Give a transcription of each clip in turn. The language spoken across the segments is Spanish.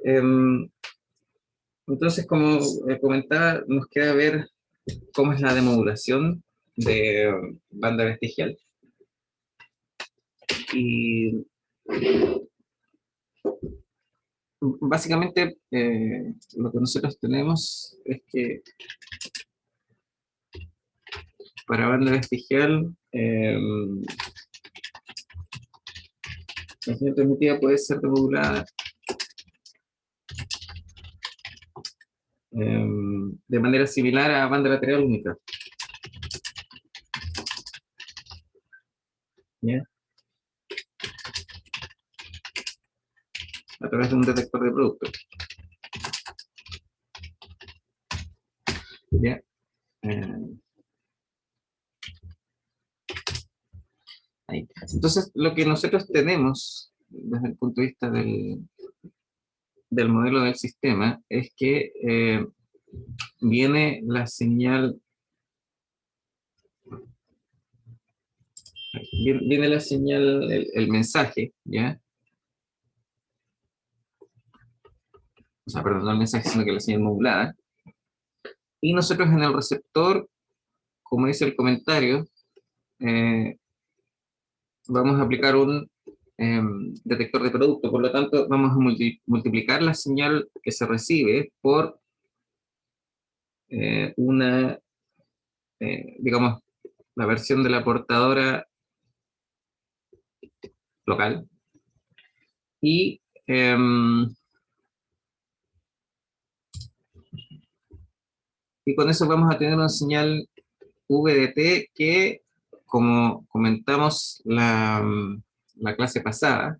Em, entonces, como comentaba, nos queda ver cómo es la demodulación de banda vestigial. Y básicamente lo que nosotros tenemos es que para banda vestigial la señal transmitida puede ser demodulada de manera similar a banda lateral única. ¿Ya? A través de un detector de producto. ¿Ya? Ahí. Entonces, lo que nosotros tenemos desde el punto de vista del modelo del sistema es que viene la señal, viene la señal, el mensaje, ¿ya? O sea, perdón, no el mensaje, sino que la señal modulada. Y nosotros en el receptor, como dice el comentario, vamos a aplicar un detector de producto. Por lo tanto, vamos a multiplicar la señal que se recibe por una, digamos, la versión de la portadora local. Y con eso vamos a tener una señal VDT que, como comentamos la clase pasada,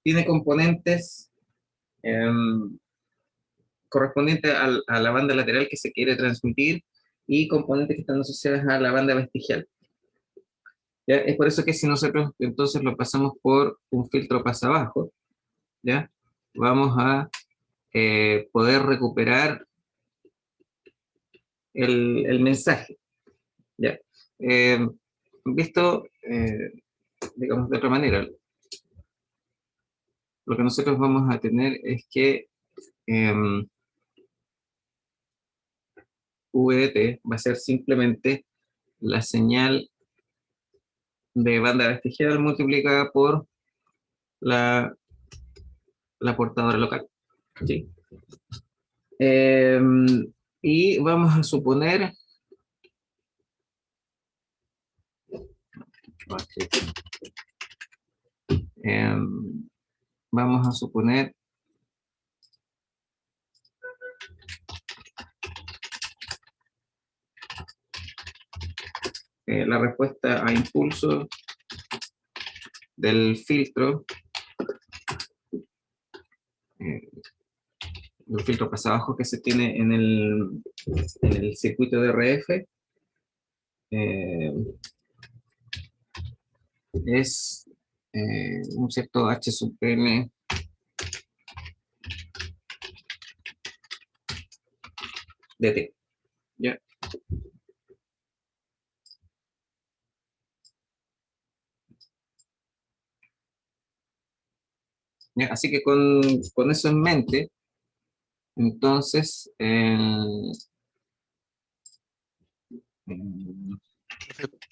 tiene componentes correspondientes a la banda lateral que se quiere transmitir y componentes que están asociados a la banda vestigial. ¿Ya? Es por eso que si nosotros entonces lo pasamos por un filtro pasabajo, ¿ya? Vamos a poder recuperar el mensaje. ¿Ya? Visto, digamos, de otra manera, lo que nosotros vamos a tener es que VDT va a ser simplemente la señal de banda vestigial multiplicada por la portadora local. ¿Sí? Y vamos a suponer vamos a suponer la respuesta a impulso del filtro, el filtro pasabajo que se tiene en el circuito de RF, es un cierto H sub M de T. ¿Ya? ¿Ya? Así que con eso en mente, entonces,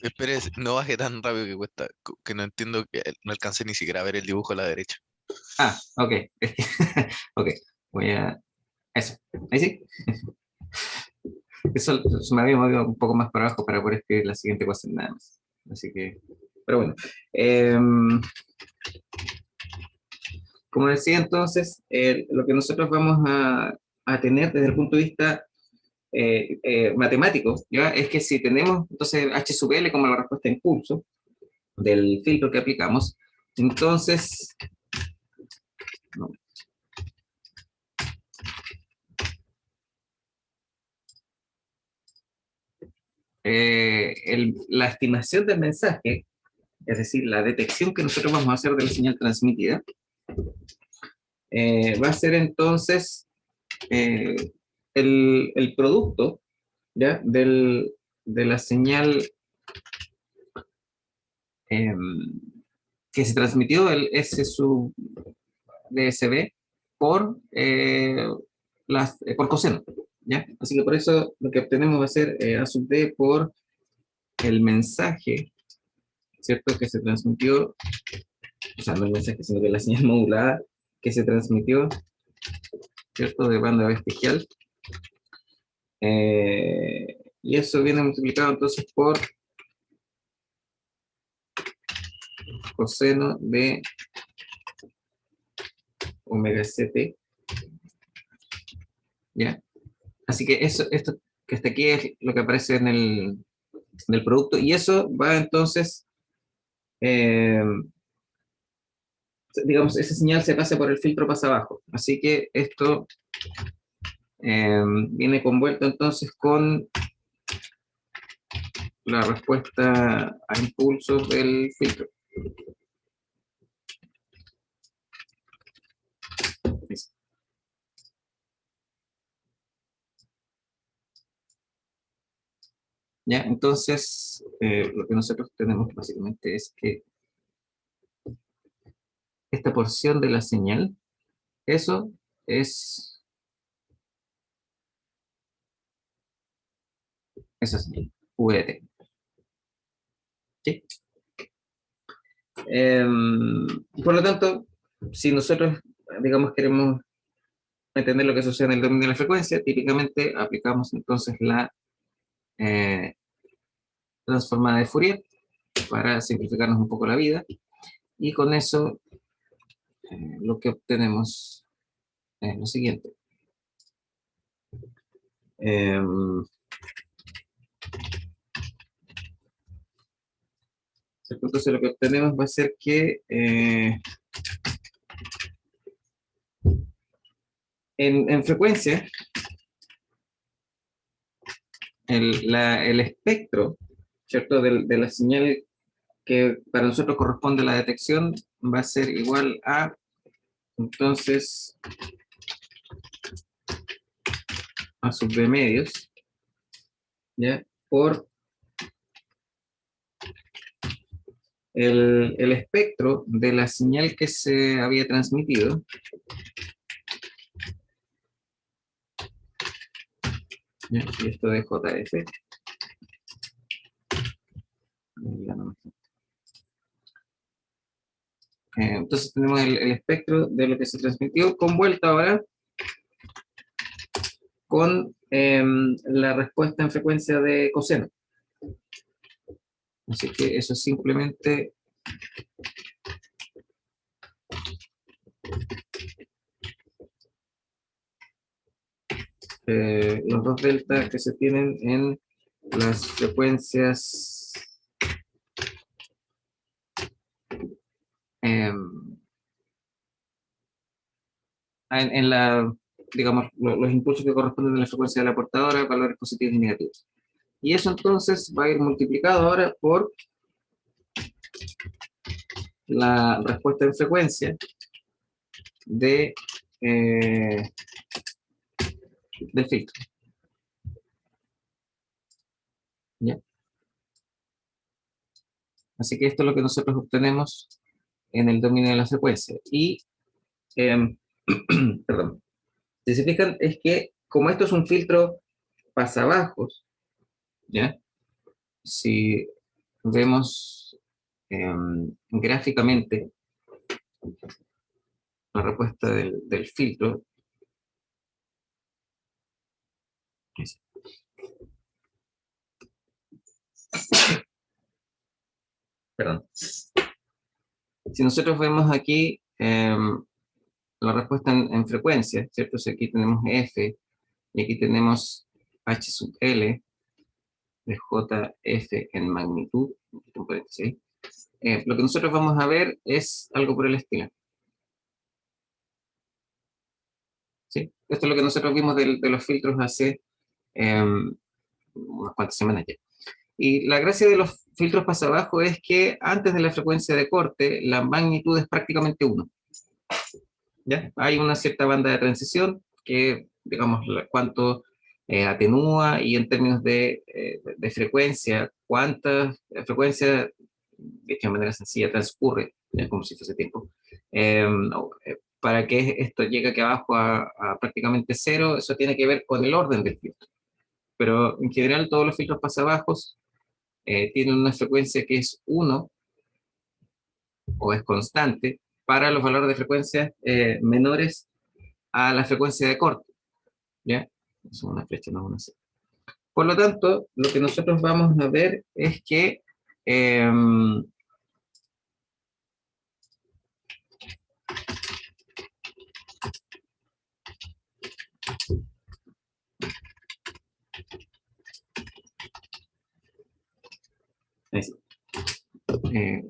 Espere, no baje tan rápido que cuesta, que no entiendo, que no alcancé ni siquiera a ver el dibujo a la derecha. ok, ok, voy a, eso, ahí sí, eso me había movido un poco más para abajo para poder escribir la siguiente cosa nada más, así que, pero bueno, como decía entonces, lo que nosotros vamos a tener desde el punto de vista matemático, ¿ya? Es que si tenemos entonces H sub L como la respuesta de impulso del filtro que aplicamos, entonces no, la estimación del mensaje, es decir, la detección que nosotros vamos a hacer de la señal transmitida, va a ser entonces eh, el producto, ¿ya? De la señal que se transmitió el S sub DSB por, por coseno, ¿ya? Así que por eso lo que obtenemos va a ser A sub D por el mensaje, ¿cierto? Que se transmitió, o sea, no el mensaje, sino que la señal modulada que se transmitió, ¿cierto? De banda vestigial. Y eso viene multiplicado entonces por coseno de omega ct, ¿ya? Así que eso, esto que está aquí es lo que aparece en el producto, y eso va entonces, digamos, esa señal se pasa por el filtro pasa abajo. Así que esto viene convuelto entonces con la respuesta a impulsos del filtro. ¿Ya? Entonces, lo que nosotros tenemos básicamente es que esta porción de la señal, eso es esa señal, VT. ¿Sí? Por lo tanto, si nosotros, digamos, queremos entender lo que sucede en el dominio de la frecuencia, típicamente aplicamos entonces la transformada de Fourier para simplificarnos un poco la vida, y con eso lo que obtenemos es lo siguiente. Entonces lo que obtenemos va a ser que en frecuencia el espectro, ¿cierto? De la señal que para nosotros corresponde a la detección va a ser igual a, entonces, a sub B medios, ¿ya? Por el espectro de la señal que se había transmitido, ¿ya? Y esto de JF. Entonces tenemos el espectro de lo que se transmitió convuelto ahora con la respuesta en frecuencia de coseno. Así que eso es simplemente los dos deltas que se tienen en las frecuencias en la, digamos, los impulsos que corresponden a la frecuencia de la portadora, valores positivos y negativos. Y eso entonces va a ir multiplicado ahora por la respuesta en frecuencia de, del filtro. ¿Ya? Así que esto es lo que nosotros obtenemos en el dominio de la frecuencia. Y, perdón, si se fijan, es que como esto es un filtro pasabajos, ¿ya? Si vemos gráficamente la respuesta del filtro, perdón. Si nosotros vemos aquí la respuesta en frecuencia, ¿cierto? Si aquí tenemos F y aquí tenemos H sub L de JF en magnitud, ¿sí? Lo que nosotros vamos a ver es algo por el estilo. ¿Sí? Esto es lo que nosotros vimos de los filtros hace unas cuantas semanas ya. Y la gracia de los filtros pasabajo es que antes de la frecuencia de corte, la magnitud es prácticamente 1. ¿Ya? Hay una cierta banda de transición que, digamos, cuánto atenúa, y en términos de frecuencia, cuánta frecuencia dicho de manera sencilla, transcurre, como si fuese tiempo. Para que esto llegue aquí abajo a prácticamente cero, eso tiene que ver con el orden del filtro. Pero en general todos los filtros pasabajos tienen una frecuencia que es 1 o es constante para los valores de frecuencia menores a la frecuencia de corte. ¿Ya? Es una flecha, no una C. Por lo tanto, lo que nosotros vamos a ver es que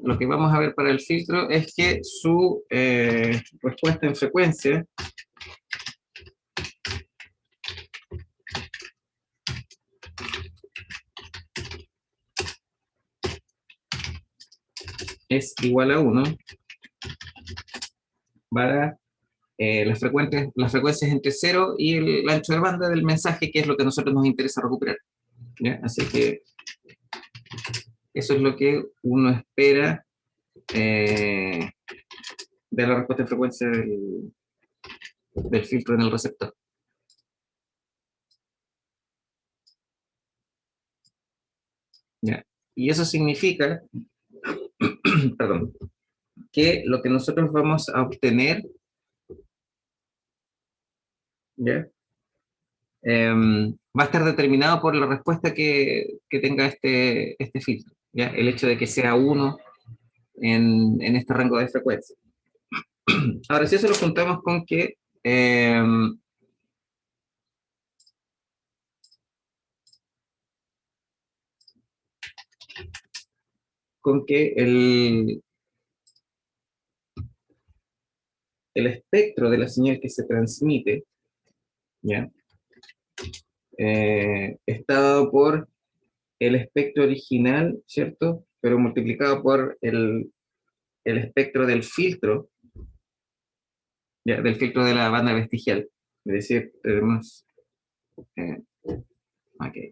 lo que vamos a ver para el filtro es que su respuesta en frecuencia es igual a 1 para las frecuencias entre 0 y el ancho de banda del mensaje, que es lo que a nosotros nos interesa recuperar. ¿Ya? Así que eso es lo que uno espera de la respuesta de frecuencia del filtro en el receptor. ¿Ya? Y eso significa, perdón, que lo que nosotros vamos a obtener, ¿ya? Va a estar determinado por la respuesta que tenga este filtro, ¿ya? El hecho de que sea 1 en este rango de frecuencia. Ahora, si eso lo juntamos con que el espectro de la señal que se transmite, ¿ya? Está dado por el espectro original, ¿cierto? Pero multiplicado por el espectro del filtro, ¿ya? Del filtro de la banda vestigial. Es decir, tenemos... okay.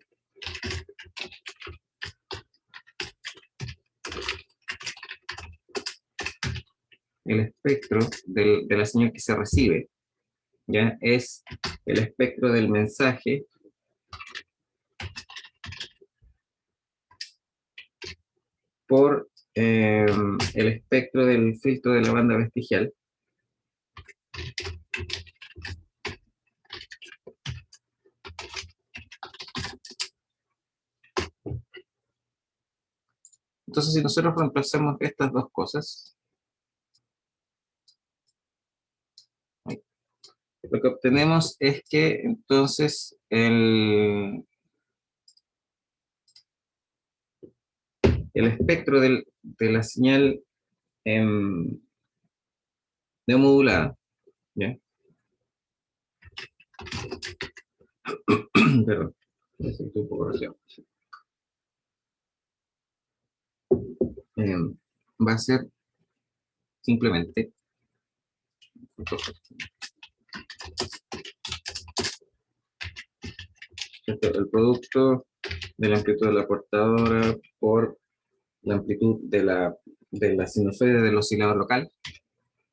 El espectro de la señal que se recibe, ¿ya? Es el espectro del mensaje por el espectro del filtro de la banda vestigial. Entonces, si nosotros reemplazamos estas dos cosas, lo que obtenemos es que entonces el espectro de la señal neomodulada, ¿ya? Perdón, necesito un poco de oración. Va a ser simplemente el producto de la amplitud de la portadora por la amplitud de la sinusoide del oscilador local,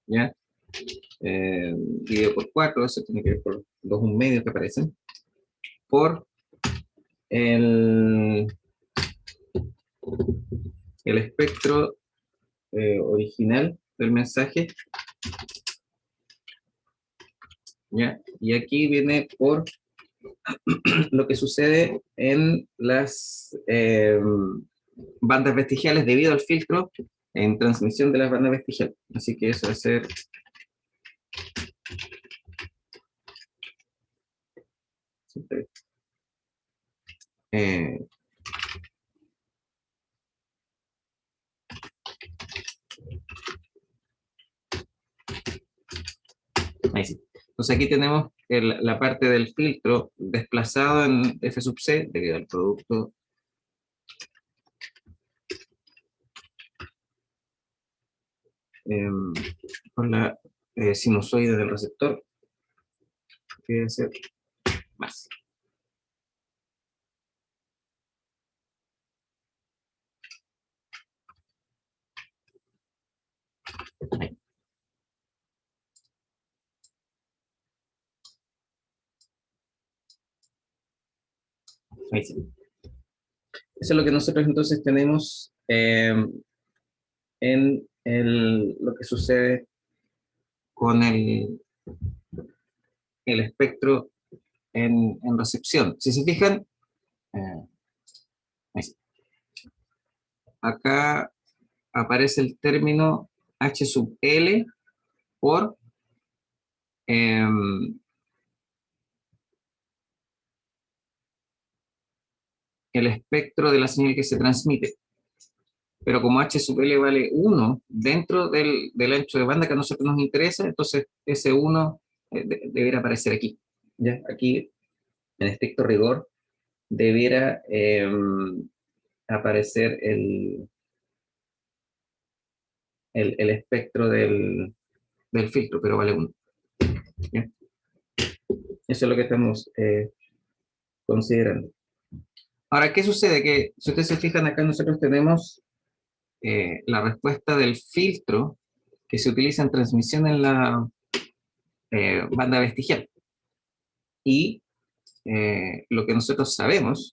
¿ya? Dividido por 4, eso tiene que ver por 2,1 que aparecen, por el espectro original del mensaje, ¿ya? Y aquí viene por lo que sucede en las bandas vestigiales debido al filtro en transmisión de las bandas vestigiales. Así que eso va a ser eh, ahí sí. Entonces aquí tenemos la parte del filtro desplazado en F sub C debido al producto con la sinusoide del receptor, que debe ser más. Ahí sí. Eso es lo que nosotros entonces tenemos en lo que sucede con el espectro en recepción. Si se fijan, eh, ahí sí. Acá aparece el término H sub L por el espectro de la señal que se transmite. Pero como H sub L vale 1 dentro del ancho de banda que a nosotros nos interesa, entonces ese 1 debería aparecer aquí. ¿Ya? Aquí, en estricto rigor, debiera aparecer el espectro del filtro, pero vale 1. ¿Ya? Eso es lo que estamos considerando. Ahora, ¿qué sucede? Que si ustedes se fijan acá, nosotros tenemos la respuesta del filtro que se utiliza en transmisión en la banda vestigial. Y lo que nosotros sabemos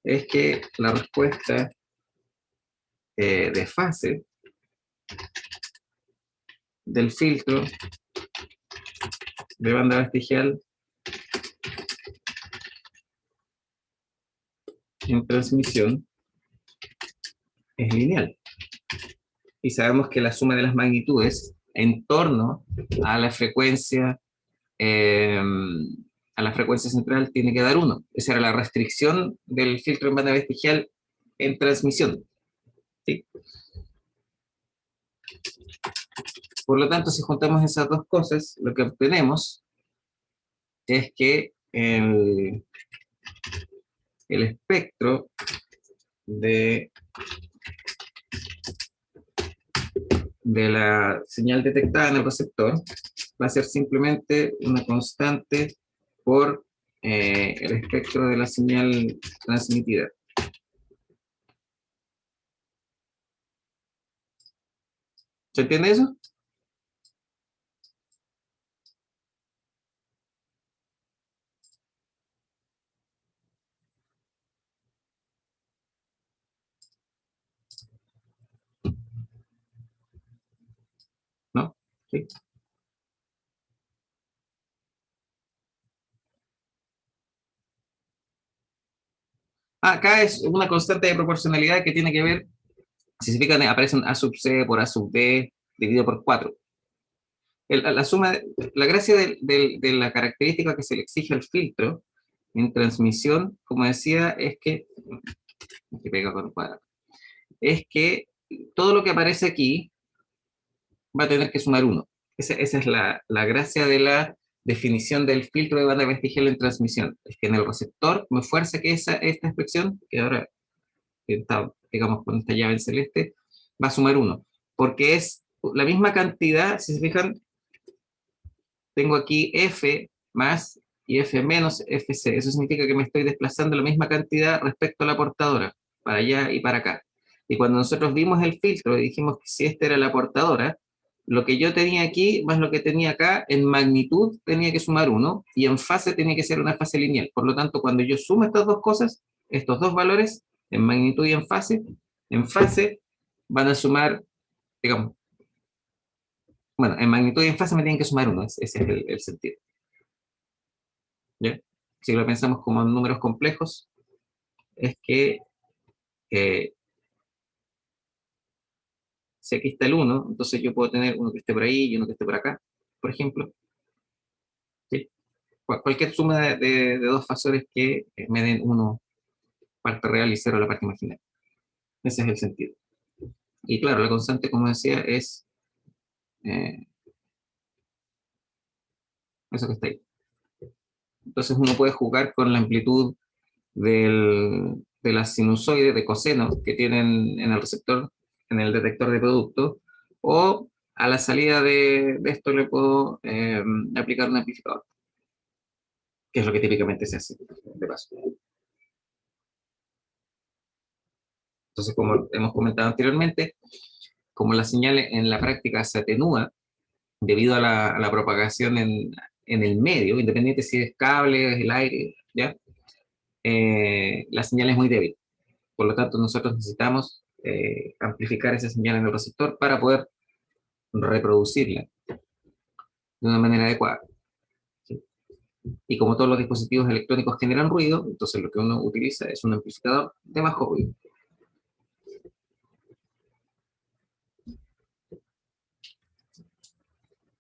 es que la respuesta de fase del filtro de banda vestigial en transmisión es lineal. Y sabemos que la suma de las magnitudes en torno a la frecuencia central tiene que dar 1. Esa era la restricción del filtro en banda vestigial en transmisión. ¿Sí? Por lo tanto, si juntamos esas dos cosas, lo que obtenemos es que el espectro de la señal detectada en el receptor va a ser simplemente una constante por el espectro de la señal transmitida. ¿Se entiende eso? ¿No? ¿Sí? Acá es una constante de proporcionalidad que tiene que ver, si se fijan, aparecen A sub C por A sub D dividido por 4. La suma, la gracia de la característica que se le exige al filtro en transmisión, como decía, es que pega con cuadrado, es que todo lo que aparece aquí va a tener que sumar 1. Esa es la gracia de la definición del filtro de banda vestigial en transmisión. Es que en el receptor me fuerza que esta expresión, que ahora está, digamos, con esta llave en celeste, va a sumar 1. Porque es la misma cantidad, si se fijan, tengo aquí F más y F menos FC. Eso significa que me estoy desplazando la misma cantidad respecto a la portadora, para allá y para acá. Y cuando nosotros vimos el filtro y dijimos que si esta era la portadora, lo que yo tenía aquí más lo que tenía acá, en magnitud tenía que sumar 1 y en fase tenía que ser una fase lineal. Por lo tanto, cuando yo sumo estas dos cosas, estos dos valores, en magnitud y en fase van a sumar, digamos, bueno, en magnitud y en fase me tienen que sumar 1, ese es el sentido. ¿Ya? Si lo pensamos como en números complejos, es que eh, si aquí está el 1, entonces yo puedo tener uno que esté por ahí y uno que esté por acá, por ejemplo. ¿Sí? Cualquier suma de dos factores que me den 1 parte real y 0 la parte imaginaria. Ese es el sentido. Y claro, la constante, como decía, es eh, eso que está ahí. Entonces uno puede jugar con la amplitud de las sinusoides de coseno que tienen en el receptor, en el detector de producto, o a la salida de esto le puedo aplicar un amplificador, que es lo que típicamente se hace de paso. Entonces, como hemos comentado anteriormente, como la señal en la práctica se atenúa debido a la propagación en el medio, independiente si es cable, es el aire, ¿ya? La señal es muy débil. Por lo tanto, nosotros necesitamos amplificar esa señal en el receptor para poder reproducirla de una manera adecuada. ¿Sí? Y como todos los dispositivos electrónicos generan ruido, entonces lo que uno utiliza es un amplificador de bajo ruido.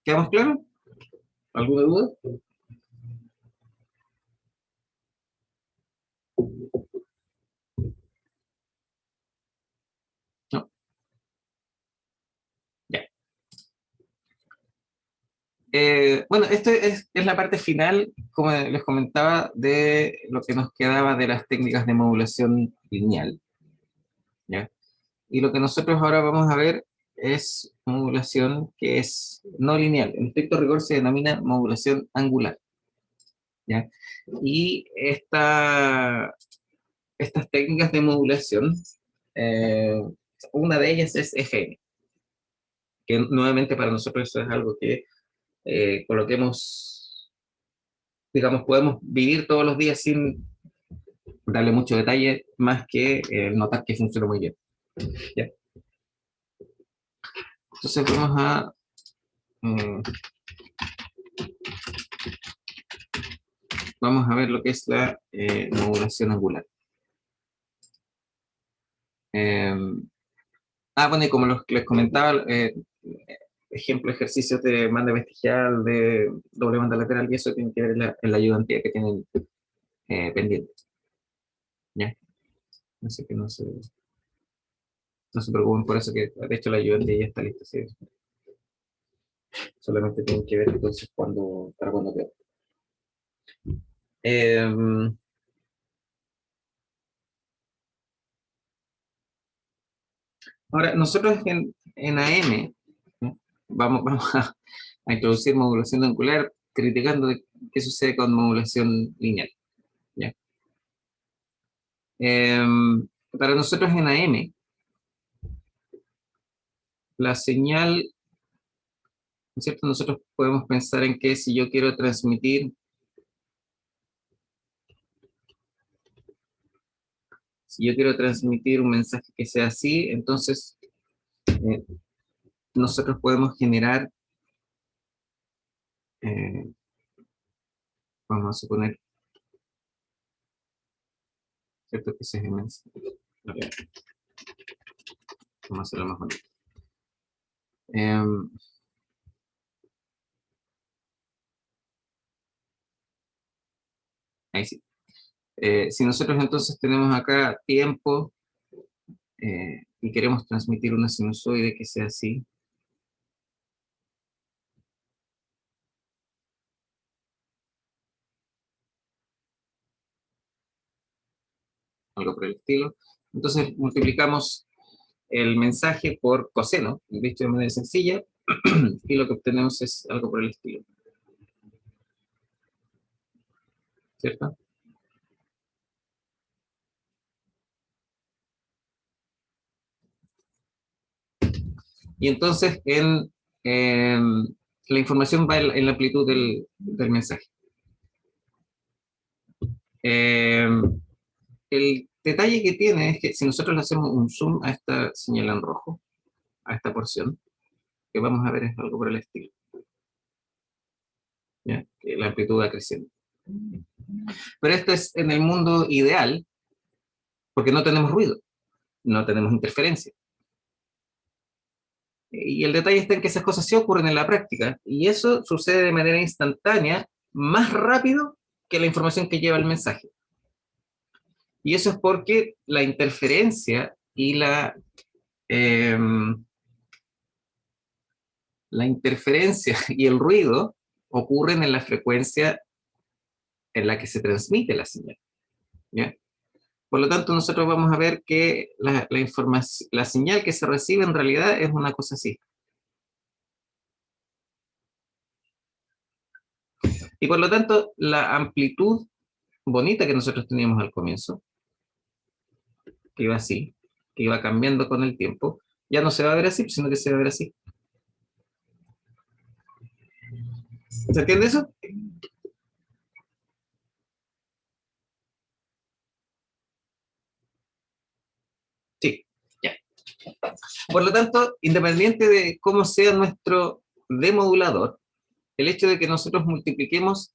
¿Quedamos claros? ¿Alguna duda? No. Ya. Bueno, esto es la parte final, como les comentaba, de lo que nos quedaba de las técnicas de modulación lineal. ¿Ya? Y lo que nosotros ahora vamos a ver es modulación que es no lineal. En estricto rigor se denomina modulación angular. ¿Ya? Y estas técnicas de modulación, eh, una de ellas es FM, que nuevamente para nosotros eso es algo que coloquemos, digamos, podemos vivir todos los días sin darle mucho detalle, más que notar que funciona muy bien. ¿Ya? Entonces mm, vamos a ver lo que es la modulación angular. Eh, bueno, y como les comentaba, ejemplo, ejercicios de banda vestigial, de doble banda lateral, y eso tiene que ver en la ayudantía que tienen pendiente. ¿Ya? Así que no se preocupen por eso, que de hecho la ayudantía ya está lista. ¿Sí? Solamente tienen que ver entonces para cuando quede. Ahora, nosotros en AM, ¿no? vamos a introducir modulación angular, criticando qué sucede con modulación lineal. ¿Ya? Para nosotros en AM, la señal, ¿no es cierto? Nosotros podemos pensar en que si yo quiero transmitir, un mensaje que sea así, entonces eh, nosotros podemos generar, eh, vamos a suponer, ¿cierto? Que ese es el mensaje. A ver, vamos a hacerlo más bonito. Ahí sí. Si nosotros entonces tenemos acá tiempo y queremos transmitir una sinusoide que sea así, algo por el estilo, entonces multiplicamos el mensaje por coseno, dicho de manera sencilla, y lo que obtenemos es algo por el estilo. ¿Cierto? Y entonces la información va en la amplitud del mensaje. El detalle que tiene es que si nosotros le hacemos un zoom a esta señal en rojo, a esta porción, que vamos a ver es algo por el estilo. ¿Ya? Que la amplitud va creciendo. Pero esto es en el mundo ideal, porque no tenemos ruido, no tenemos interferencia. Y el detalle está en que esas cosas sí ocurren en la práctica, y eso sucede de manera instantánea, más rápido que la información que lleva el mensaje. Y eso es porque la interferencia y eh, la interferencia y el ruido ocurren en la frecuencia en la que se transmite la señal. ¿Ya? Por lo tanto, nosotros vamos a ver que la señal que se recibe en realidad es una cosa así. Y por lo tanto, la amplitud bonita que nosotros teníamos al comienzo, que iba así, que iba cambiando con el tiempo, ya no se va a ver así, sino que se va a ver así. ¿Se entiende eso? Por lo tanto, independiente de cómo sea nuestro demodulador, el hecho de eh, que nosotros multipliquemos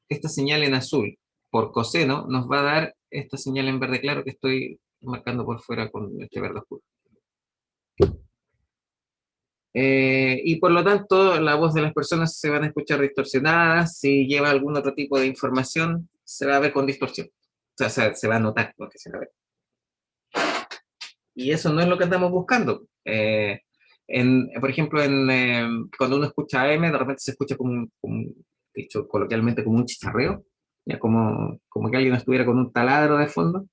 esta señal en azul por coseno, nos va a dar esta señal en verde claro que estoy marcando por fuera con este verde oscuro. Y por lo tanto, la voz de las personas se van a escuchar distorsionadas. Si lleva algún otro tipo de información, se va a ver con distorsión. O sea, se va a notar lo que se va a ver. Y eso no es lo que andamos buscando. Por ejemplo, cuando uno escucha AM, de repente se escucha dicho coloquialmente, como un chicharreo, ya como que alguien estuviera con un taladro de fondo.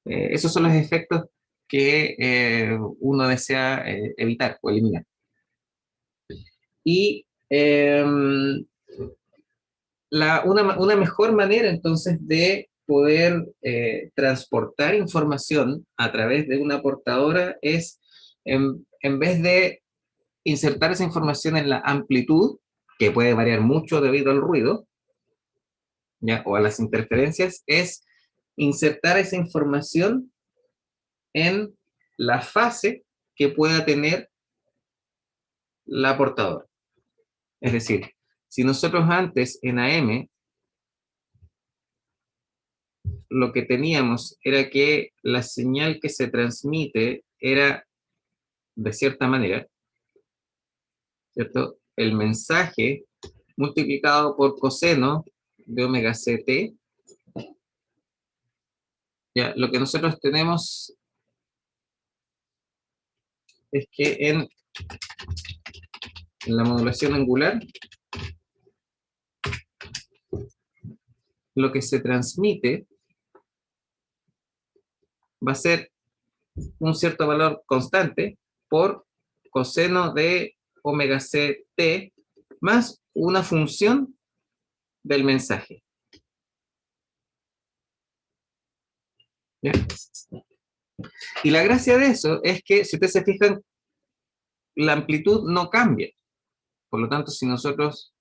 Esos son los efectos que uno desea evitar o eliminar. Y una mejor manera entonces de poder transportar información a través de una portadora es, en vez de insertar esa información en la amplitud, que puede variar mucho debido al ruido, ¿ya? O a las interferencias, es insertar esa información en la fase que pueda tener la portadora. Es decir, si nosotros antes en AM lo que teníamos era que la señal que se transmite era de cierta manera, ¿cierto? El mensaje multiplicado por coseno de omega ct, ya, lo que nosotros tenemos es que en la modulación angular, lo que se transmite va a ser un cierto valor constante por coseno de omega ct más una función del mensaje. ¿Ya? Y la gracia de eso es que, si ustedes se fijan, la amplitud no cambia. Por lo tanto, si nosotros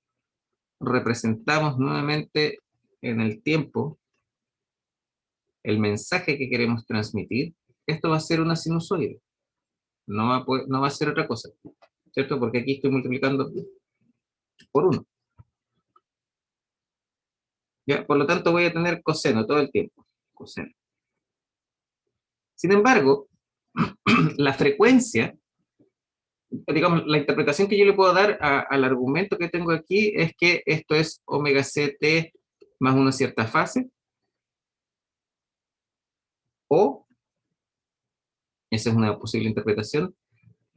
representamos nuevamente en el tiempo el mensaje que queremos transmitir, esto va a ser una sinusoide. No va a ser otra cosa, ¿cierto? Porque aquí estoy multiplicando por 1. ¿Ya? Por lo tanto, voy a tener coseno todo el tiempo. Coseno. Sin embargo, la frecuencia, digamos, la interpretación que yo le puedo dar al argumento que tengo aquí es que esto es omega ct más una cierta fase, o, esa es una posible interpretación,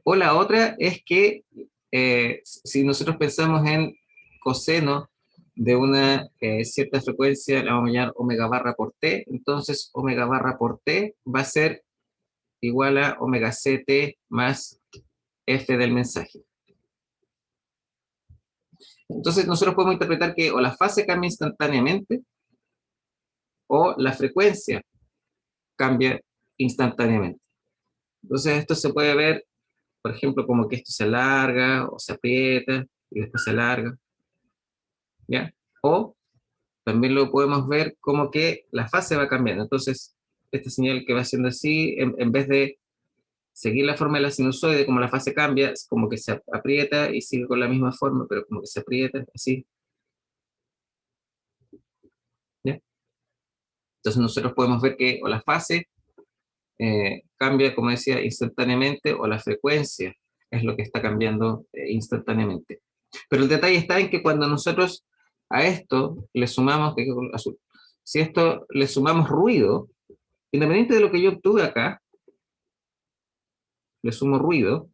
o la otra es que si nosotros pensamos en coseno de una cierta frecuencia, la vamos a llamar omega barra por t, entonces omega barra por t va a ser igual a omega ct más f del mensaje. Entonces nosotros podemos interpretar que o la fase cambia instantáneamente o la frecuencia cambia instantáneamente. Entonces esto se puede ver, por ejemplo, como que esto se alarga o se aprieta y después se alarga, ¿ya? O también lo podemos ver como que la fase va cambiando. Entonces, esta señal que va haciendo así, en vez de seguir la forma de la sinusoide, como la fase cambia, es como que se aprieta y sigue con la misma forma, pero como que se aprieta, así, ¿ya? Entonces nosotros podemos ver que o la fase cambia, como decía, instantáneamente, o la frecuencia es lo que está cambiando instantáneamente. Pero el detalle está en que cuando nosotros a esto le sumamos, azul, si esto le sumamos ruido, independiente de lo que yo obtuve acá, le sumo ruido,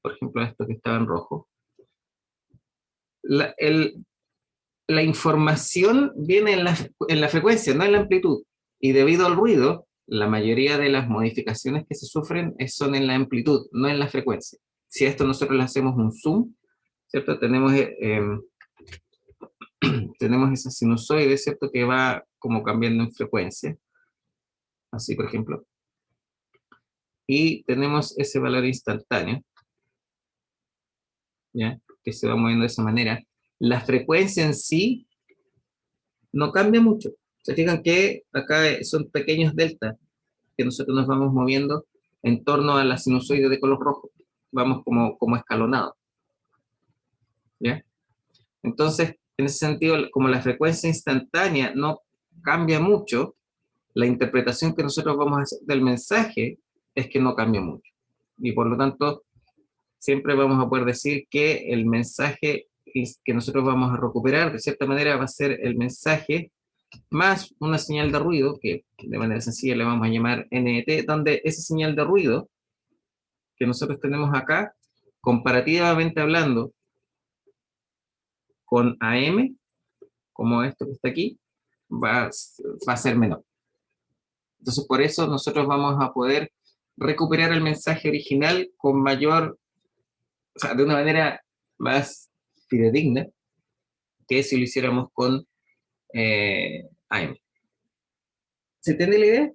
por ejemplo a esto que estaba en rojo, la, la información viene en la frecuencia, no en la amplitud. Y debido al ruido, la mayoría de las modificaciones que se sufren son en la amplitud, no en la frecuencia. Si a esto nosotros le hacemos un zoom, ¿cierto? Tenemos esa sinusoide, ¿cierto? Que va como cambiando en frecuencia. Así, por ejemplo. Y tenemos ese valor instantáneo, ¿ya? Que se va moviendo de esa manera. La frecuencia en sí no cambia mucho. Se fijan que acá son pequeños deltas que nosotros nos vamos moviendo en torno a la sinusoide de color rojo. Vamos como escalonados, ¿ya? Entonces, en ese sentido, como la frecuencia instantánea no cambia mucho, la interpretación que nosotros vamos a hacer del mensaje es que no cambia mucho. Y por lo tanto, siempre vamos a poder decir que el mensaje que nosotros vamos a recuperar, de cierta manera, va a ser el mensaje más una señal de ruido, que de manera sencilla le vamos a llamar NET, donde esa señal de ruido que nosotros tenemos acá, comparativamente hablando con AM, como esto que está aquí, va a ser menor. Entonces, por eso nosotros vamos a poder recuperar el mensaje original con mayor, o sea, de una manera más fidedigna que si lo hiciéramos con AM. ¿Se entiende la idea?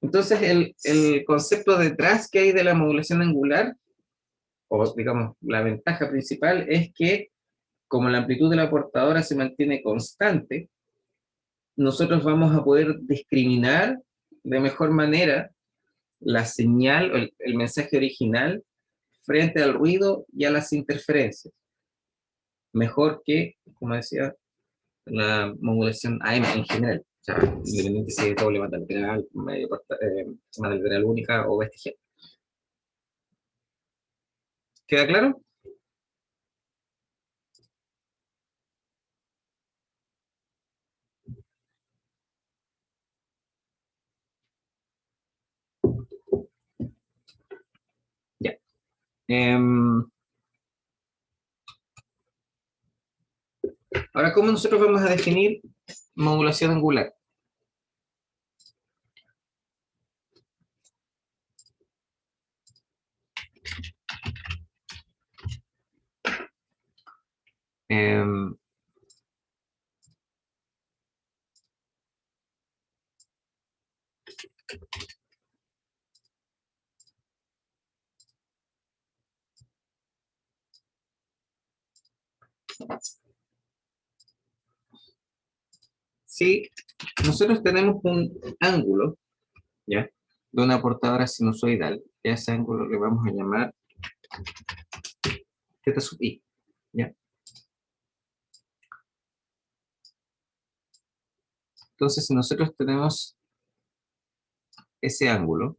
Entonces, el concepto detrás que hay de la modulación angular, o digamos, la ventaja principal es que como la amplitud de la portadora se mantiene constante, nosotros vamos a poder discriminar de mejor manera la señal o el mensaje original frente al ruido y a las interferencias. Mejor que, como decía, la modulación AM en general. O sea, independiente si es doble banda lateral, banda lateral única o vestigial. ¿Queda claro? Ya. Ahora, ¿cómo nosotros vamos a definir modulación angular? Em, si nosotros tenemos un ángulo, ¿ya? De una portadora sinusoidal, y a ese ángulo le vamos a llamar θ sub i, ¿ya? Entonces, si nosotros tenemos ese ángulo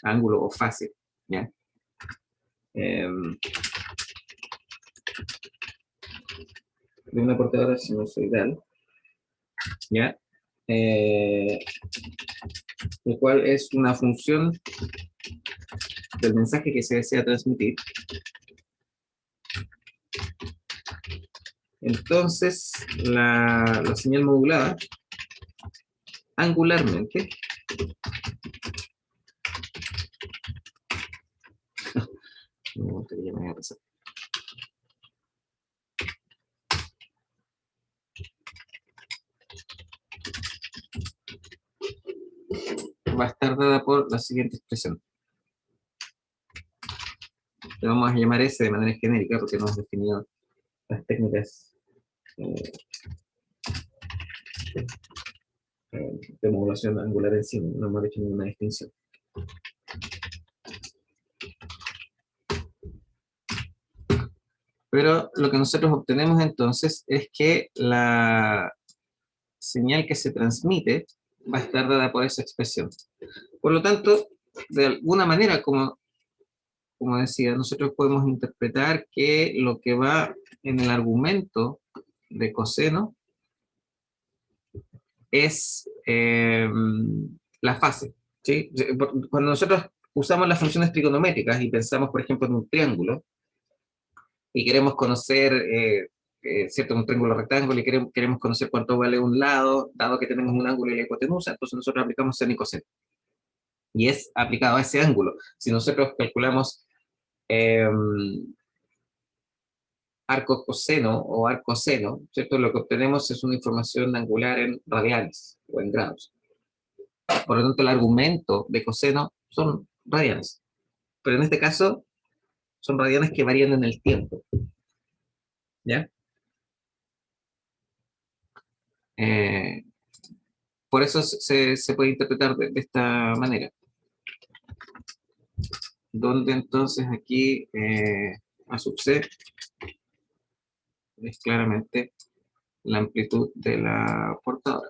o fase, ¿ya? De una portadora sinusoidal, ¿ya? El cual es una función del mensaje que se desea transmitir. Entonces, la señal modulada, angularmente, no, que ya me voy a pasar. Va a estar dada por la siguiente expresión. Le vamos a llamar S de manera genérica porque no hemos definido las técnicas de modulación angular en sí, no hemos hecho ninguna distinción. Pero lo que nosotros obtenemos entonces es que la señal que se transmite va a estar dada por esa expresión. Por lo tanto, de alguna manera, como decía, nosotros podemos interpretar que lo que va en el argumento de coseno es la fase, ¿sí? Cuando nosotros usamos las funciones trigonométricas y pensamos, por ejemplo, en un triángulo, y queremos conocer, ¿cierto? Un triángulo rectángulo y queremos conocer cuánto vale un lado, dado que tenemos un ángulo y la hipotenusa, entonces nosotros aplicamos seno y coseno. Y es aplicado a ese ángulo. Si nosotros calculamos arco coseno o arco seno, ¿cierto? Lo que obtenemos es una información angular en radianes o en grados. Por lo tanto, el argumento de coseno son radianes. Pero en este caso, son radianes que varían en el tiempo. ¿Ya? Eh, por eso se puede interpretar de esta manera. Donde entonces aquí A sub C es claramente la amplitud de la portadora.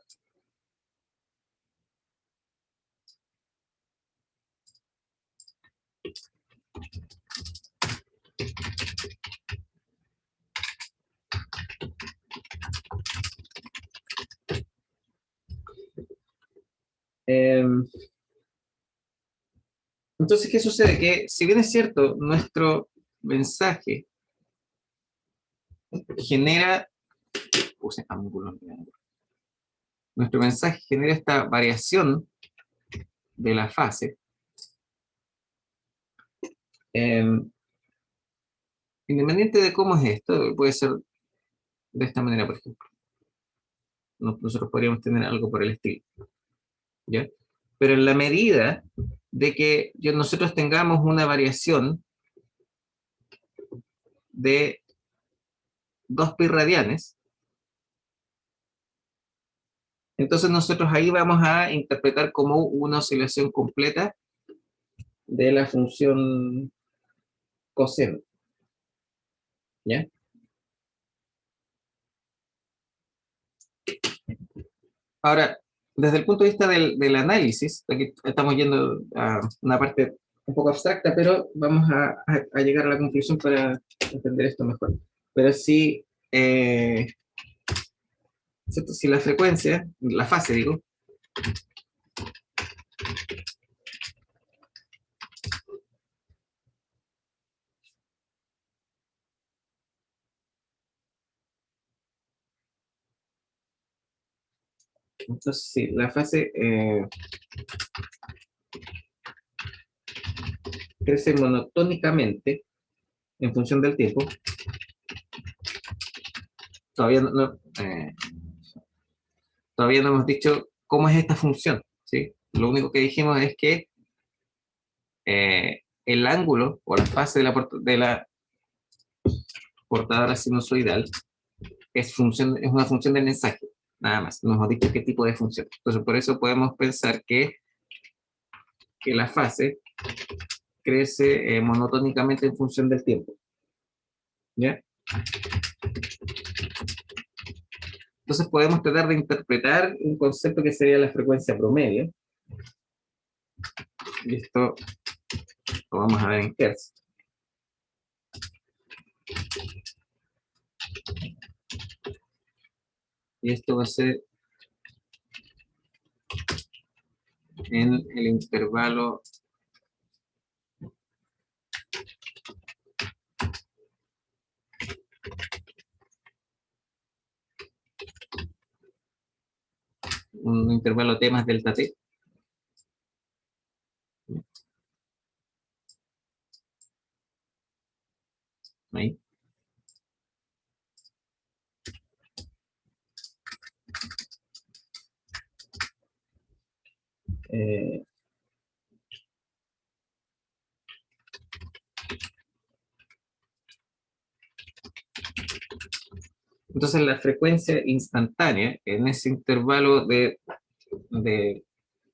Entonces, ¿qué sucede? Que si bien es cierto, nuestro mensaje genera, puse ángulo, nuestro mensaje genera esta variación de la fase, independiente de cómo es esto, puede ser de esta manera, por ejemplo. Nosotros podríamos tener algo por el estilo, ¿ya? Pero en la medida de que nosotros tengamos una variación de 2 pi radianes, entonces nosotros ahí vamos a interpretar como una oscilación completa de la función coseno, ¿ya? Ahora, desde el punto de vista del análisis, aquí estamos yendo a una parte un poco abstracta, pero vamos a llegar a la conclusión para entender esto mejor. Pero si, ¿cierto? Si la frecuencia, la fase digo, entonces si la fase crece monotónicamente en función del tiempo, todavía todavía no hemos dicho cómo es esta función, ¿sí? Lo único que dijimos es que el ángulo o la fase de la portadora sinusoidal es una función del mensaje, nada más. No hemos dicho qué tipo de función. Entonces, por eso podemos pensar que la fase crece monotónicamente en función del tiempo. ¿Ya? Entonces podemos tratar de interpretar un concepto que sería la frecuencia promedio. Y esto lo vamos a ver en Hertz. Y esto va a ser en el intervalo un intervalo T más delta T. Ahí. Eh, entonces la frecuencia instantánea en ese intervalo de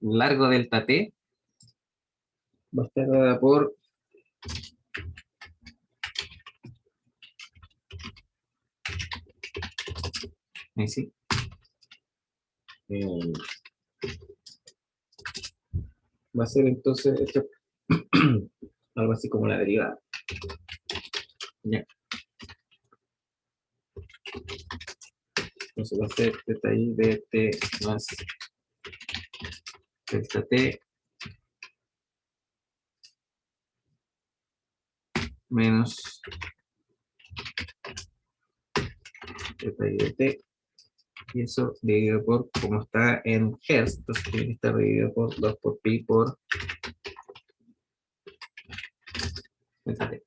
largo delta T va a estar dada por ahí sí. Va a ser entonces esto algo así como la derivada. Ya. Entonces va a ser delta I de T más delta T menos delta I de T. Y eso dividido por, como está en Hertz, entonces tiene que estar dividido por 2 por pi por delta T.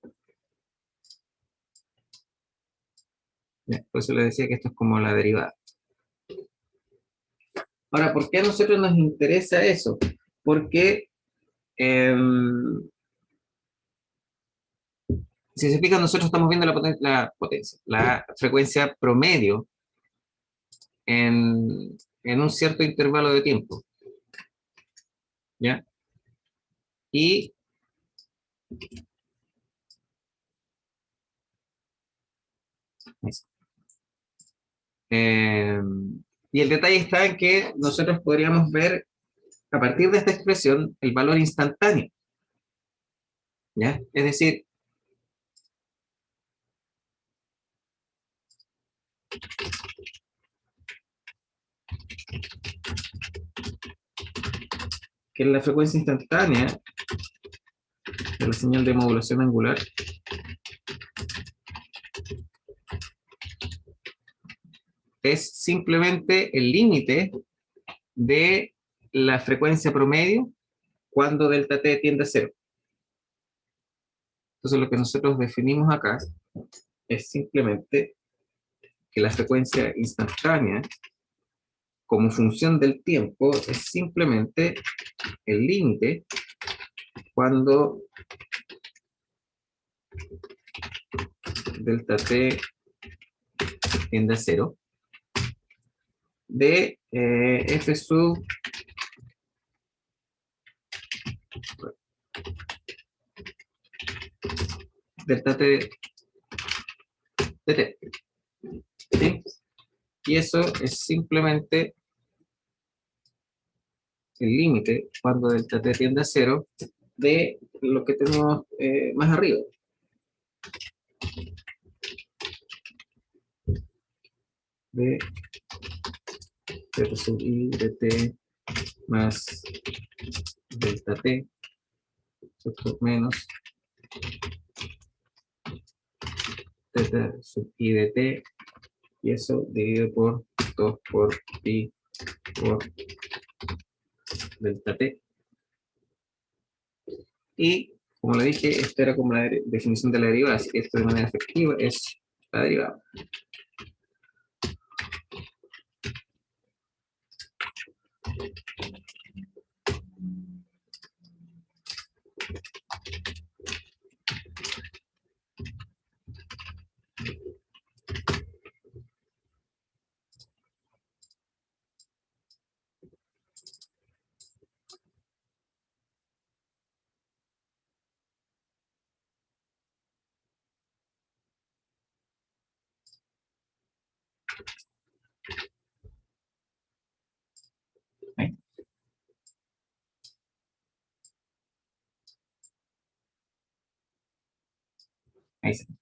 Ya, por eso les decía que esto es como la derivada. Ahora, ¿por qué a nosotros nos interesa eso? Porque si se fijan, nosotros estamos viendo la frecuencia promedio en un cierto intervalo de tiempo. ¿Ya? Y eh, y el detalle está en que nosotros podríamos ver a partir de esta expresión el valor instantáneo. ¿Ya? Es decir, que la frecuencia instantánea de la señal de modulación angular es simplemente el límite de la frecuencia promedio cuando delta t tiende a cero. Entonces lo que nosotros definimos acá es simplemente que la frecuencia instantánea como función del tiempo es simplemente el límite cuando delta t tiende a cero de f sub delta t de t. ¿Sí? Y eso es simplemente el límite cuando delta t tiende a cero de lo que tenemos más arriba. De z sub i de t más delta t menos z sub i de t, y eso dividido por 2 por pi por delta t. Y como le dije, esta era como la definición de la derivada, así que esto de manera efectiva es la derivada. Ahí, ahí está.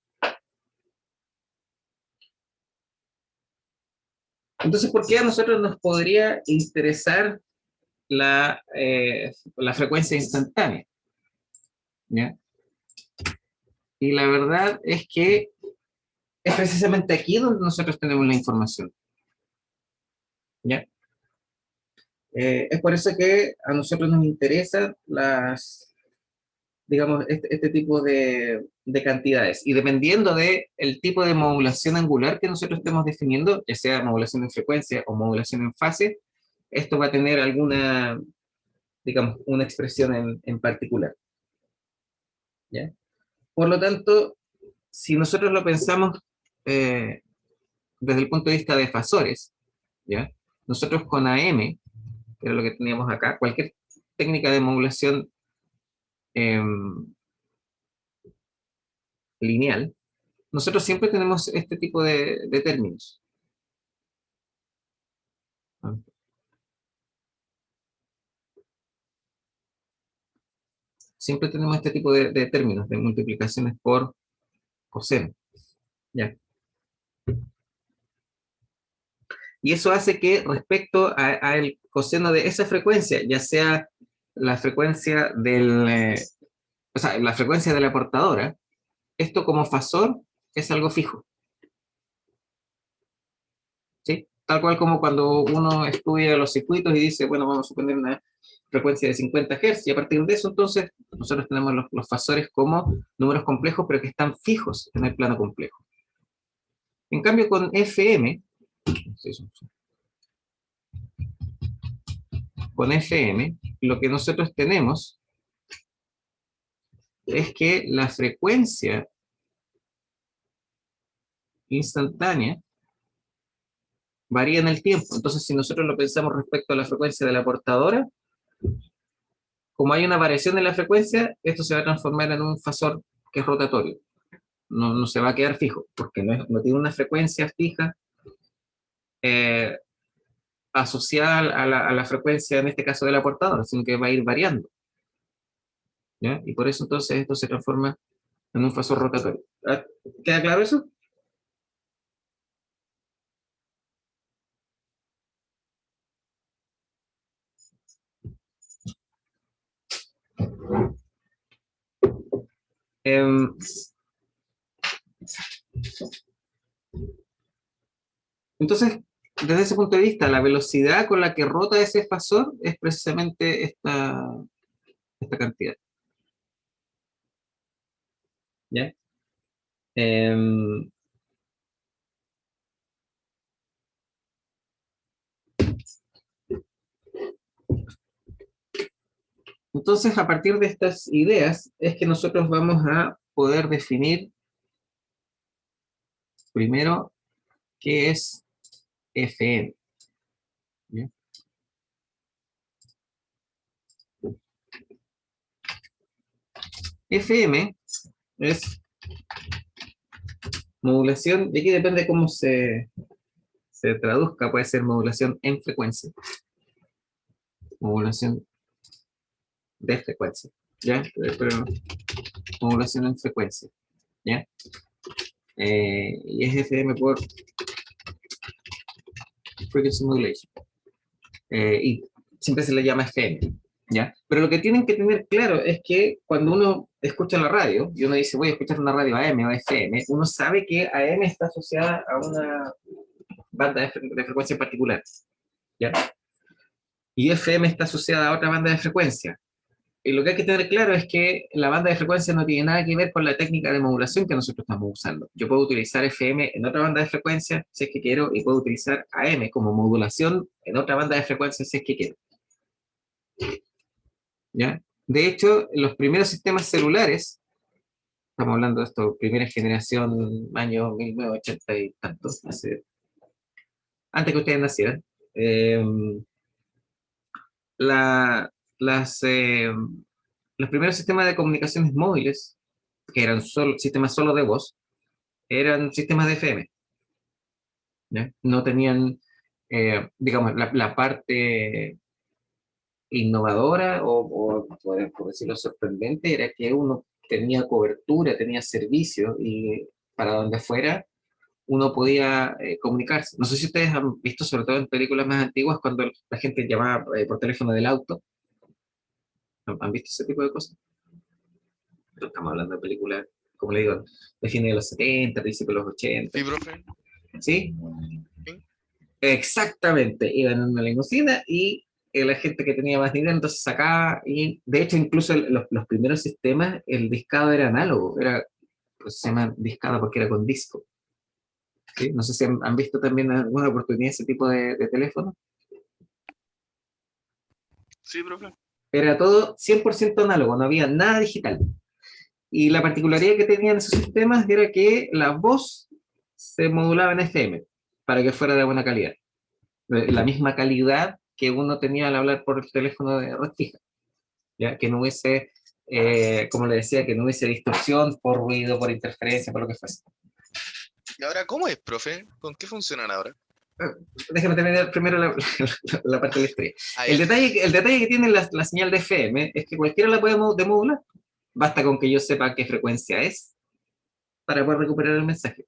Entonces, ¿por qué a nosotros nos podría interesar la frecuencia instantánea? ¿Ya? Y la verdad es que es precisamente aquí donde nosotros tenemos la información. ¿Ya? Es por eso que a nosotros nos interesan digamos, este tipo de cantidades. Y dependiendo del tipo de modulación angular que nosotros estemos definiendo, ya sea modulación en frecuencia o modulación en fase, esto va a tener alguna, digamos, una expresión en particular. ¿Ya? Por lo tanto, si nosotros lo pensamos desde el punto de vista de fasores, ¿ya? Nosotros con AM, que era lo que teníamos acá, cualquier técnica de modulación eh, lineal, nosotros siempre tenemos este tipo de términos. Siempre tenemos este tipo de términos, de multiplicaciones por coseno. ¿Ya? Y eso hace que respecto al coseno de esa frecuencia, ya sea la frecuencia o sea, la frecuencia de la portadora, esto como fasor es algo fijo. ¿Sí? Tal cual como cuando uno estudia los circuitos y dice, bueno, vamos a poner una frecuencia de 50 Hz, y a partir de eso, entonces, nosotros tenemos los fasores como números complejos, pero que están fijos en el plano complejo. En cambio, con FM, lo que nosotros tenemos es que la frecuencia instantánea varía en el tiempo. Entonces, si nosotros lo pensamos respecto a la frecuencia de la portadora, como hay una variación en la frecuencia, esto se va a transformar en un fasor que es rotatorio. No se va a quedar fijo, porque no tiene una frecuencia fija asociada a la frecuencia, en este caso, de la portadora, sino que va a ir variando. ¿Ya? Y por eso entonces esto se transforma en un fasor rotatorio. ¿Queda claro eso? Em, entonces, desde ese punto de vista, la velocidad con la que rota ese fasor es precisamente esta cantidad. ¿Ya? Em, entonces, a partir de estas ideas, es que nosotros vamos a poder definir primero qué es FM. ¿Ya? FM es modulación, y aquí depende cómo se traduzca, puede ser modulación en frecuencia, modulación de frecuencia, ¿ya? Pero modulación en frecuencia, ¿ya? Y es FM por Frequency Modulation. Y siempre se le llama FM, ¿ya? Pero lo que tienen que tener claro es que cuando uno escucha la radio, y uno dice, voy a escuchar una radio AM o FM, uno sabe que AM está asociada a una banda de frecuencia en particular, ¿ya? Y FM está asociada a otra banda de frecuencia. Y lo que hay que tener claro es que la banda de frecuencia no tiene nada que ver con la técnica de modulación que nosotros estamos usando. Yo puedo utilizar FM en otra banda de frecuencia si es que quiero, y puedo utilizar AM como modulación en otra banda de frecuencia si es que quiero. ¿Ya? De hecho, los primeros sistemas celulares, estamos hablando de esto, primera generación, año 1980 y tantos, antes que ustedes nacieran, eh, la, las, eh, los primeros sistemas de comunicaciones móviles, que eran sistemas solo de voz, eran sistemas de FM. ¿Ya? No tenían, digamos, la parte innovadora o por decirlo sorprendente, era que uno tenía cobertura, tenía servicio y para donde fuera uno podía comunicarse. No sé si ustedes han visto, sobre todo en películas más antiguas, cuando la gente llamaba por teléfono del auto. ¿Han visto ese tipo de cosas? Pero estamos hablando de películas, como le digo, de fines de los 70, principios de los 80. Sí, profe. ¿Sí? Sí. Exactamente. Iban en una limusina y la gente que tenía más dinero entonces sacaba, y de hecho incluso los primeros sistemas, el discado era análogo, pues se llama discado porque era con disco. ¿Sí? No sé si han visto también alguna oportunidad ese tipo de teléfono. Sí, profe. Era todo 100% análogo, no había nada digital. Y la particularidad que tenían esos sistemas era que la voz se modulaba en FM para que fuera de buena calidad. La misma calidad que uno tenía al hablar por el teléfono de red fija. ¿Ya? Que no hubiese, como le decía, que no hubiese distorsión por ruido, por interferencia, por lo que fuese. ¿Y ahora cómo es, profe? ¿Con qué funcionan ahora? Déjame terminar primero la parte de la historia. Ahí. El detalle que tiene la señal de FM es que cualquiera la puede demodular. Basta con que yo sepa qué frecuencia es para poder recuperar el mensaje.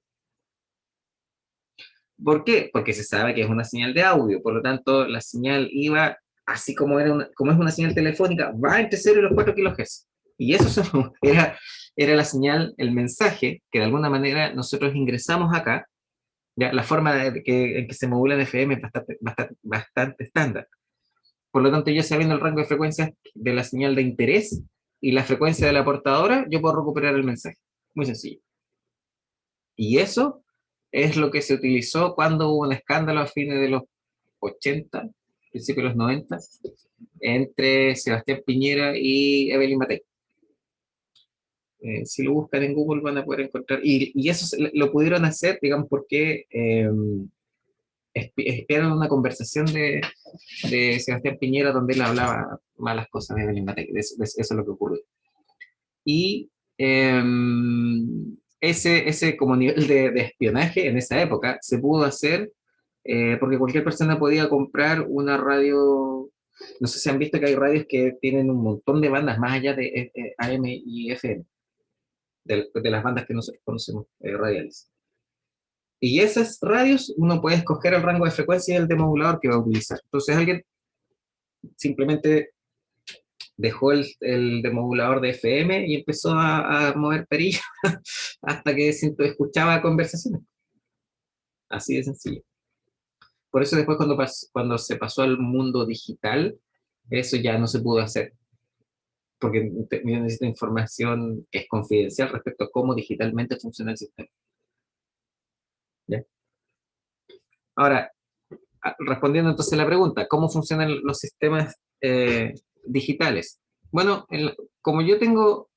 ¿Por qué? Porque se sabe que es una señal de audio, por lo tanto la señal iba, así como, como es una señal telefónica, va entre 0 y los 4 kHz. Y eso era la señal, el mensaje que de alguna manera nosotros ingresamos acá. ¿Ya? La forma en que se modula en FM es bastante estándar. Por lo tanto, yo sabiendo el rango de frecuencias de la señal de interés y la frecuencia de la portadora, yo puedo recuperar el mensaje. Muy sencillo. Y eso es lo que se utilizó cuando hubo un escándalo a fines de los 80, principios de los 90, entre Sebastián Piñera y Evelyn Matei. Si lo buscan en Google van a poder encontrar, y eso lo pudieron hacer, digamos, porque espiaron una conversación de Sebastián Piñera donde él hablaba malas cosas de Evelyn Matei, eso es lo que ocurrió. Y ese como nivel de espionaje en esa época se pudo hacer porque cualquier persona podía comprar una radio. No sé si han visto que hay radios que tienen un montón de bandas más allá de AM y FM, de las bandas que nosotros conocemos, radiales. Y esas radios uno puede escoger el rango de frecuencia y el demodulador que va a utilizar. Entonces alguien simplemente dejó el demodulador de FM y empezó a mover perillas hasta que escuchaba conversaciones. Así de sencillo. Por eso después cuando se pasó al mundo digital, eso ya no se pudo hacer, porque necesita información que es confidencial respecto a cómo digitalmente funciona el sistema. ¿Ya? Ahora, respondiendo entonces a la pregunta, ¿cómo funcionan los sistemas digitales? Bueno, como yo tengo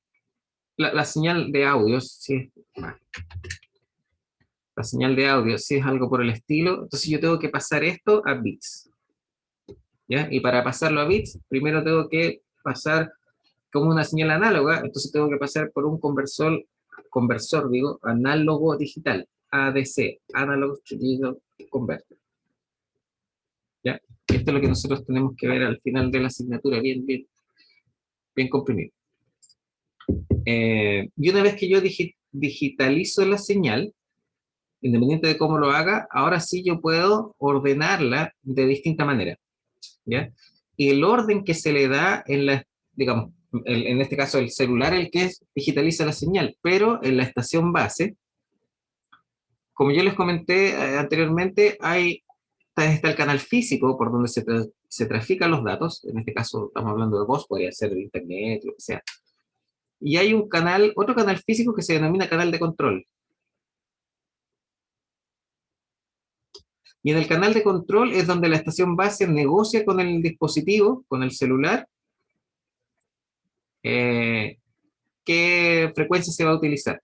la señal de audio, sí, la señal de audio, si es algo por el estilo, entonces yo tengo que pasar esto a bits. ¿Ya? Y para pasarlo a bits, primero tengo que pasar como una señal análoga, entonces tengo que pasar por un conversor digo, análogo digital, ADC, Analog to Digital Converter. ¿Ya? Esto es lo que nosotros tenemos que ver al final de la asignatura, bien comprimido. Y una vez que yo digitalizo la señal, independiente de cómo lo haga, ahora sí yo puedo ordenarla de distinta manera. ¿Ya? Y el orden que se le da digamos, en este caso el celular, el que digitaliza la señal, pero en la estación base, como yo les comenté anteriormente, está el canal físico por donde se trafican los datos, en este caso estamos hablando de voz, podría ser de internet, lo que sea. Y hay otro canal físico que se denomina canal de control. Y en el canal de control es donde la estación base negocia con el dispositivo, con el celular, qué frecuencia se va a utilizar.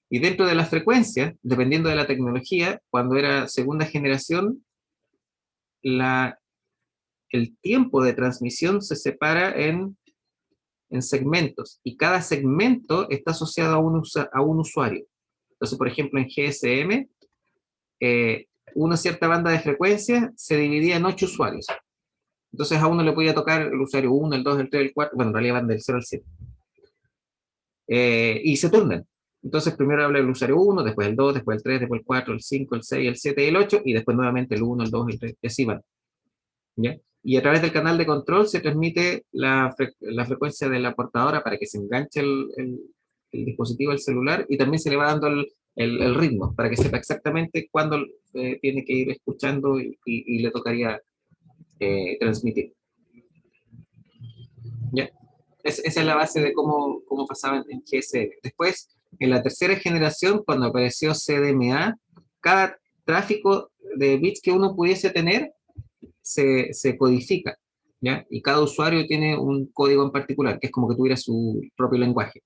Y dentro de las frecuencias, dependiendo de la tecnología, cuando era segunda generación, el tiempo de transmisión se separa en segmentos, y cada segmento está asociado a un usuario. Entonces, por ejemplo, en GSM, una cierta banda de frecuencia se dividía en 8 usuarios. Entonces a uno le podía tocar el usuario 1, el 2, el 3, el 4, bueno, en realidad van del 0 al 7. Y se turnan. Entonces primero habla el usuario 1, después el 2, después el 3, después el 4, el 5, el 6, el 7 y el 8, y después nuevamente el 1, el 2, el 3, y así van. ¿Ya? Y a través del canal de control se transmite la frecuencia de la portadora para que se enganche el dispositivo al celular, y también se le va dando el ritmo para que sepa exactamente cuándo tiene que ir escuchando y le tocaría transmitir. ¿Ya? Esa es la base de cómo pasaba en GSM. Después, en la tercera generación, cuando apareció CDMA, cada tráfico de bits que uno pudiese tener se codifica, ¿ya? Y cada usuario tiene un código en particular, que es como que tuviera su propio lenguaje.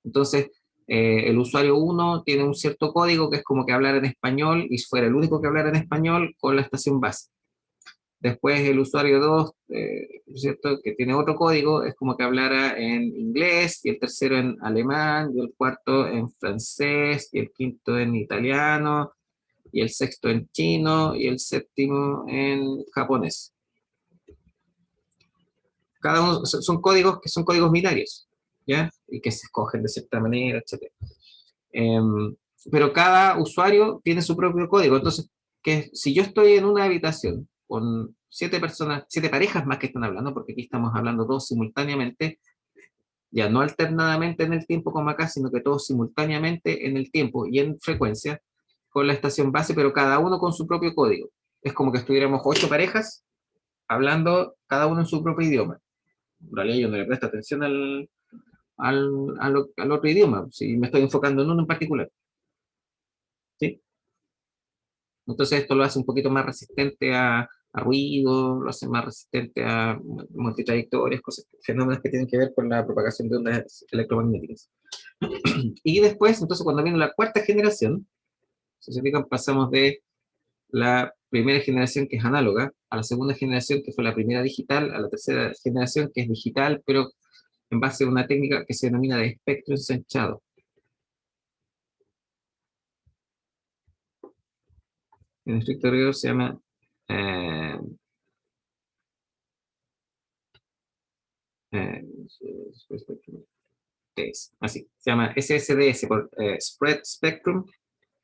Entonces, el usuario 1 tiene un cierto código que es como que hablar en español, y fuera el único que hablara en español con la estación base. Después el usuario 2, ¿cierto? Que tiene otro código, es como que hablara en inglés, y el tercero en alemán, y el cuarto en francés, y el quinto en italiano, y el sexto en chino, y el séptimo en japonés. Cada uno son códigos que son códigos binarios, ¿ya? Y que se escogen de cierta manera, etc. Pero cada usuario tiene su propio código. Entonces, que si yo estoy en una habitación con 7 personas, 7 parejas más que están hablando, porque aquí estamos hablando todos simultáneamente, ya no alternadamente en el tiempo como acá, sino que todos simultáneamente en el tiempo y en frecuencia, con la estación base, pero cada uno con su propio código. Es como que estuviéramos 8 parejas hablando cada uno en su propio idioma. En realidad yo no le presto atención al otro idioma, si me estoy enfocando en uno en particular. ¿Sí? Entonces esto lo hace un poquito más resistente a ruido, lo hace más resistente a multitrayectorias, cosas, fenómenos que tienen que ver con la propagación de ondas electromagnéticas. Y después, entonces, cuando viene la cuarta generación, si se fijan, pasamos de la primera generación, que es análoga, a la segunda generación, que fue la primera digital, a la tercera generación, que es digital, pero en base a una técnica que se denomina de espectro ensanchado. En estricto rigor se llama eh, eh, así, se llama SSDS por Spread Spectrum,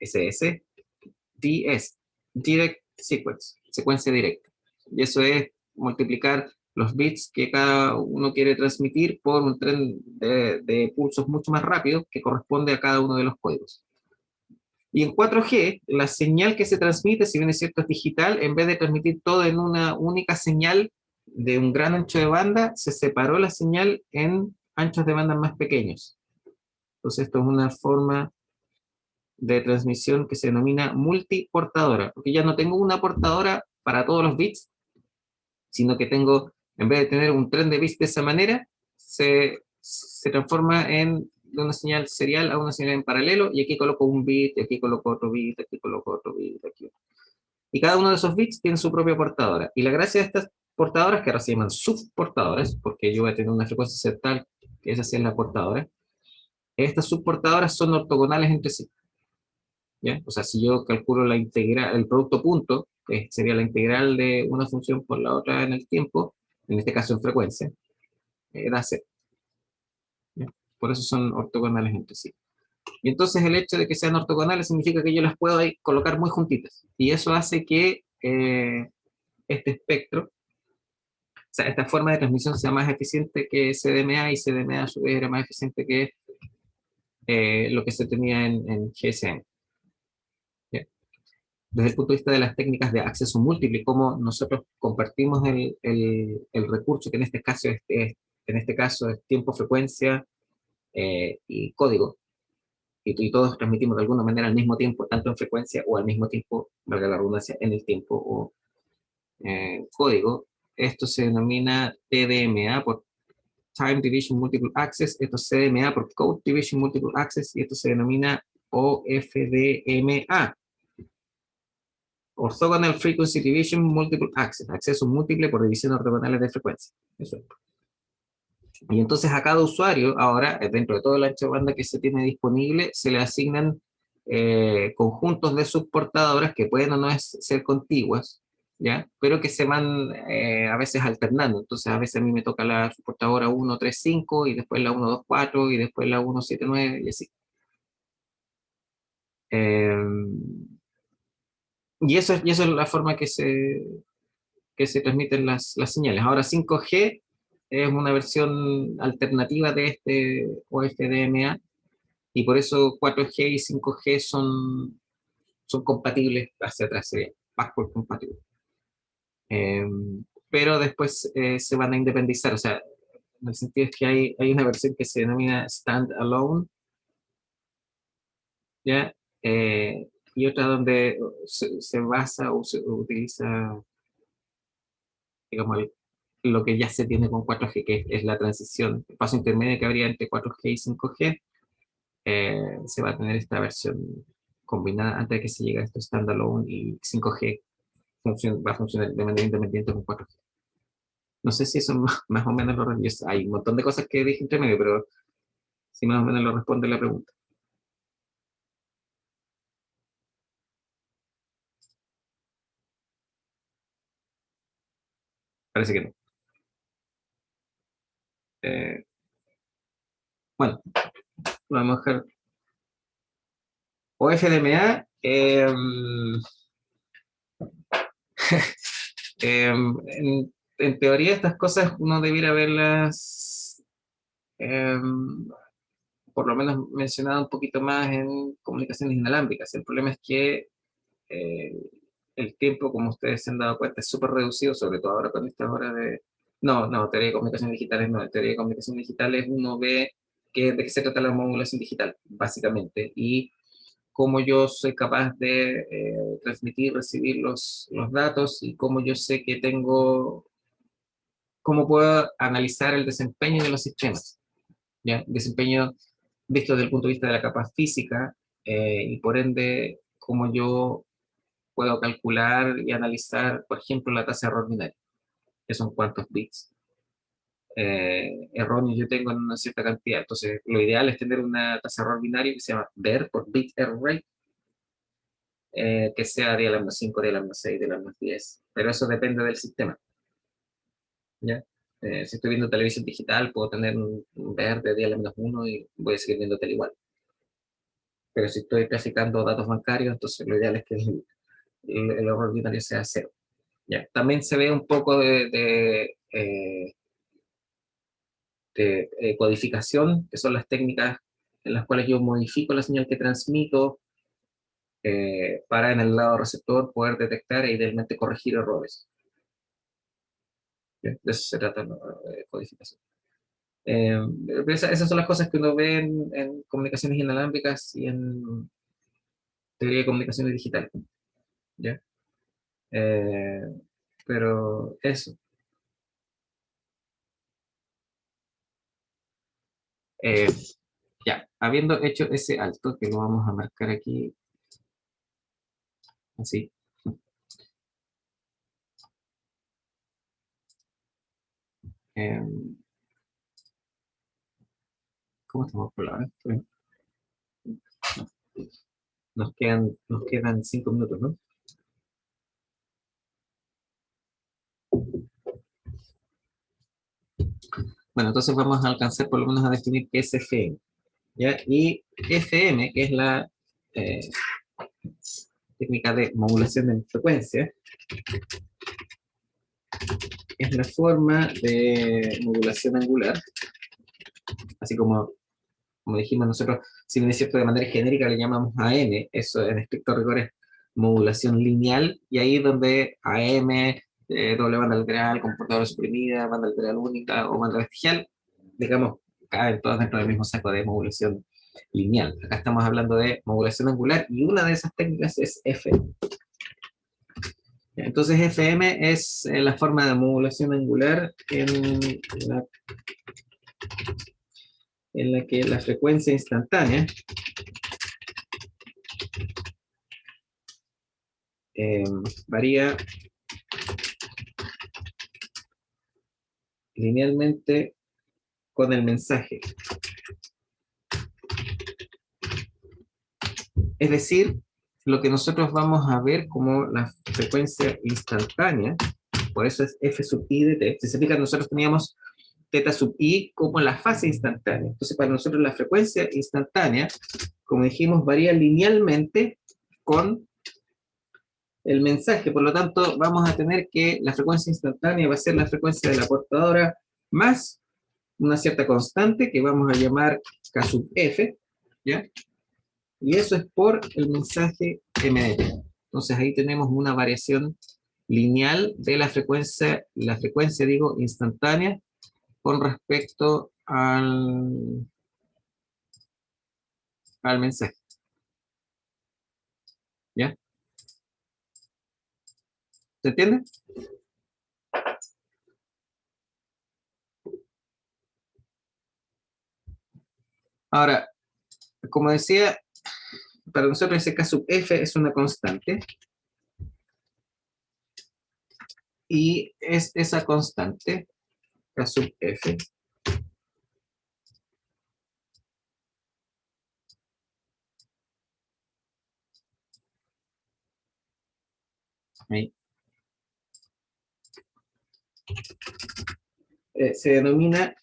SSDS, Direct Sequence, secuencia directa. Y eso es multiplicar los bits que cada uno quiere transmitir por un tren de pulsos mucho más rápido que corresponde a cada uno de los códigos. Y en 4G, la señal que se transmite, si bien es cierto es digital, en vez de transmitir todo en una única señal de un gran ancho de banda, se separó la señal en anchos de banda más pequeños. Entonces esto es una forma de transmisión que se denomina multiportadora, porque ya no tengo una portadora para todos los bits, sino que tengo, en vez de tener un tren de bits de esa manera, se transforma de una señal serial a una señal en paralelo, y aquí coloco un bit, y aquí coloco otro bit, aquí coloco otro bit, aquí. Y cada uno de esos bits tiene su propia portadora. Y la gracia de estas portadoras, que ahora se llaman subportadoras, porque yo voy a tener una frecuencia tal que esa sea la portadora, estas subportadoras son ortogonales entre sí. ¿Ya? O sea, si yo calculo la integral, el producto punto, que sería la integral de una función por la otra en el tiempo, en este caso en frecuencia, da cero. ¿Ya? Por eso son ortogonales entre sí. Y entonces el hecho de que sean ortogonales significa que yo las puedo ahí colocar muy juntitas. Y eso hace que este espectro, o sea, esta forma de transmisión sea más eficiente que CDMA, y CDMA a su vez era más eficiente que lo que se tenía en GSM. ¿Ya? Desde el punto de vista de las técnicas de acceso múltiple, cómo nosotros compartimos el recurso, que en este caso es tiempo, frecuencia y código, y todos transmitimos de alguna manera al mismo tiempo, tanto en frecuencia o al mismo tiempo, valga la redundancia, en el tiempo o código. Esto se denomina TDMA por Time Division Multiple Access, esto es CDMA por Code Division Multiple Access, y esto se denomina OFDMA. Orthogonal Frequency Division Multiple Access, acceso múltiple por división ortogonales de frecuencia. Eso es. Y entonces a cada usuario, ahora, dentro de todo el ancho de banda que se tiene disponible, se le asignan conjuntos de subportadoras que pueden o no ser contiguas, ¿ya? Pero que se van a veces alternando. Entonces a veces a mí me toca la subportadora 135, y después la 124, y después la 179, y así. Eh, y eso es la forma que se transmiten las señales. Ahora 5G es una versión alternativa de este OFDMA, y por eso 4G y 5G son compatibles hacia atrás, sería backward compatible. Eh, pero después se van a independizar, o sea, en el sentido es que hay una versión que se denomina standalone, ¿ya? Y otra donde se basa o se utiliza, digamos, lo que ya se tiene con 4G, que es la transición, el paso intermedio que habría entre 4G y 5G. Se va a tener esta versión combinada antes de que se llegue a esto standalone, y 5G va a funcionar de manera independiente con 4G. No sé si eso más o menos lo responde. Hay un montón de cosas que dije entre medio, pero si más o menos lo responde la pregunta. Parece que no. Eh, bueno, vamos a dejar OFDMA. En teoría estas cosas uno debiera verlas, por lo menos mencionado un poquito más en comunicaciones inalámbricas. El problema es que eh, el tiempo, como ustedes se han dado cuenta, es súper reducido, sobre todo ahora con estas horas de... No, no, teoría de comunicaciones digitales no. En teoría de comunicaciones digitales uno ve de qué se trata la modulación digital, básicamente. Y cómo yo soy capaz de transmitir, recibir los datos y cómo yo sé que tengo, cómo puedo analizar el desempeño de los sistemas, ¿ya? Desempeño visto desde el punto de vista de la capa física y por ende, cómo yo puedo calcular y analizar, por ejemplo, la tasa de error binario, que son cuántos bits erróneos yo tengo en una cierta cantidad. Entonces, lo ideal es tener una tasa de error binario que se llama BER, por Bit Error Rate, que sea día lambda 5, día lambda 6, día lambda 10. Pero eso depende del sistema, ¿ya? Si estoy viendo televisión digital, puedo tener un BER de día lambda 1 y voy a seguir viendo tele igual. Pero si estoy traficando datos bancarios, entonces lo ideal es que el error binario sea cero. ¿Ya? También se ve un poco de codificación, que son las técnicas en las cuales yo modifico la señal que transmito para en el lado receptor poder detectar e idealmente corregir errores. ¿Bien? De eso se trata la codificación. Esas son las cosas que uno ve en comunicaciones inalámbricas y en teoría de comunicaciones digitales. ¿Ya? Eh, pero eso. Eh, ya, habiendo hecho ese alto, que lo vamos a marcar aquí, así. Eh, ¿Cómo estamos por la hora? Nos quedan 5 minutos, ¿no? Bueno, entonces vamos a alcanzar por lo menos a definir qué es FM, ¿ya? Y FM, que es la eh, técnica de modulación de frecuencia, es la forma de modulación angular, así como dijimos nosotros, si bien es cierto de manera genérica le llamamos AM, eso en estricto rigor es modulación lineal, y ahí es donde AM, doble banda lateral, comportadora suprimida, banda lateral única o banda vestigial, digamos, caen todas dentro del mismo saco de modulación lineal. Acá estamos hablando de modulación angular y una de esas técnicas es FM. Entonces FM es la forma de modulación angular la, en la que la frecuencia instantánea varía linealmente con el mensaje. Es decir, lo que nosotros vamos a ver como la frecuencia instantánea, por eso es f sub i de t. Si se fijan, nosotros teníamos θ sub i como la fase instantánea. Entonces, para nosotros la frecuencia instantánea, como dijimos, varía linealmente con el mensaje. Por lo tanto, vamos a tener que la frecuencia instantánea va a ser la frecuencia de la portadora más una cierta constante que vamos a llamar k sub f, ¿ya? Y eso es por el mensaje MDT. Entonces ahí tenemos una variación lineal de la frecuencia digo, instantánea con respecto al mensaje. ¿Ya? ¿Se entiende? Ahora, como decía, para nosotros ese K sub F es una constante y es esa constante, K sub F, ahí, se denomina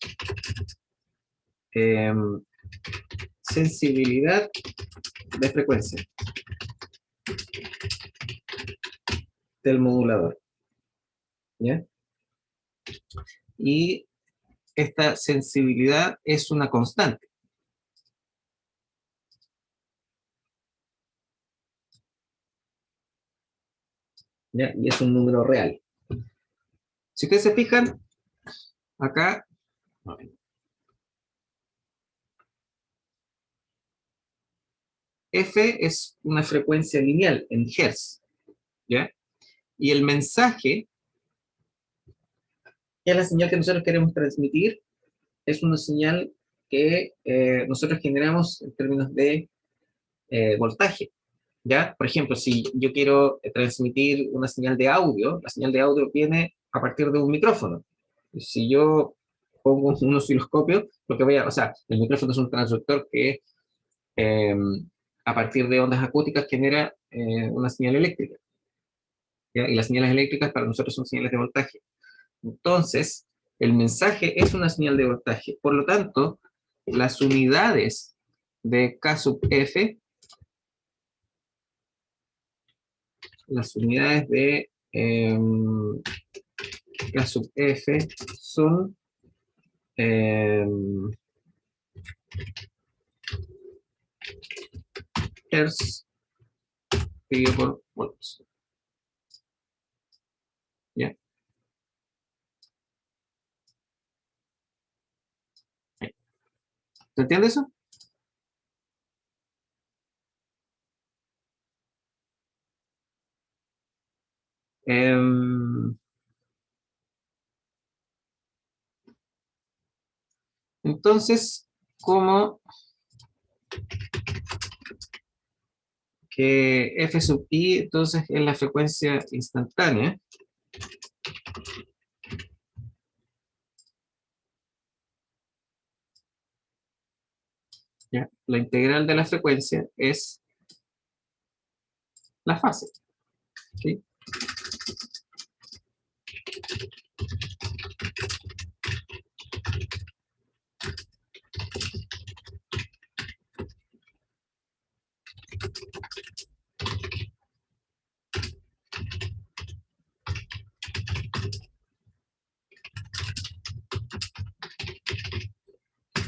sensibilidad de frecuencia del modulador. ¿Ya? Y esta sensibilidad es una constante. ¿Ya? Y es un número real. Si ustedes se fijan, acá, F es una frecuencia lineal en Hertz, ¿ya? Y el mensaje, que es la señal que nosotros queremos transmitir, es una señal que nosotros generamos en términos de voltaje, ¿ya? Por ejemplo, si yo quiero transmitir una señal de audio, la señal de audio viene a partir de un micrófono. Si yo pongo un osciloscopio, lo que voy a, o sea, el micrófono es un transductor que eh, a partir de ondas acústicas genera una señal eléctrica, ¿ya? Y las señales eléctricas para nosotros son señales de voltaje. Entonces, el mensaje es una señal de voltaje. Por lo tanto, las unidades de K sub F, las unidades de K sub F son Hertz dividido por volts. ¿Ya? ¿Se entiende eso? Entonces, como que F sub I, entonces es la frecuencia instantánea, ¿ya? La integral de la frecuencia es la fase, ¿sí?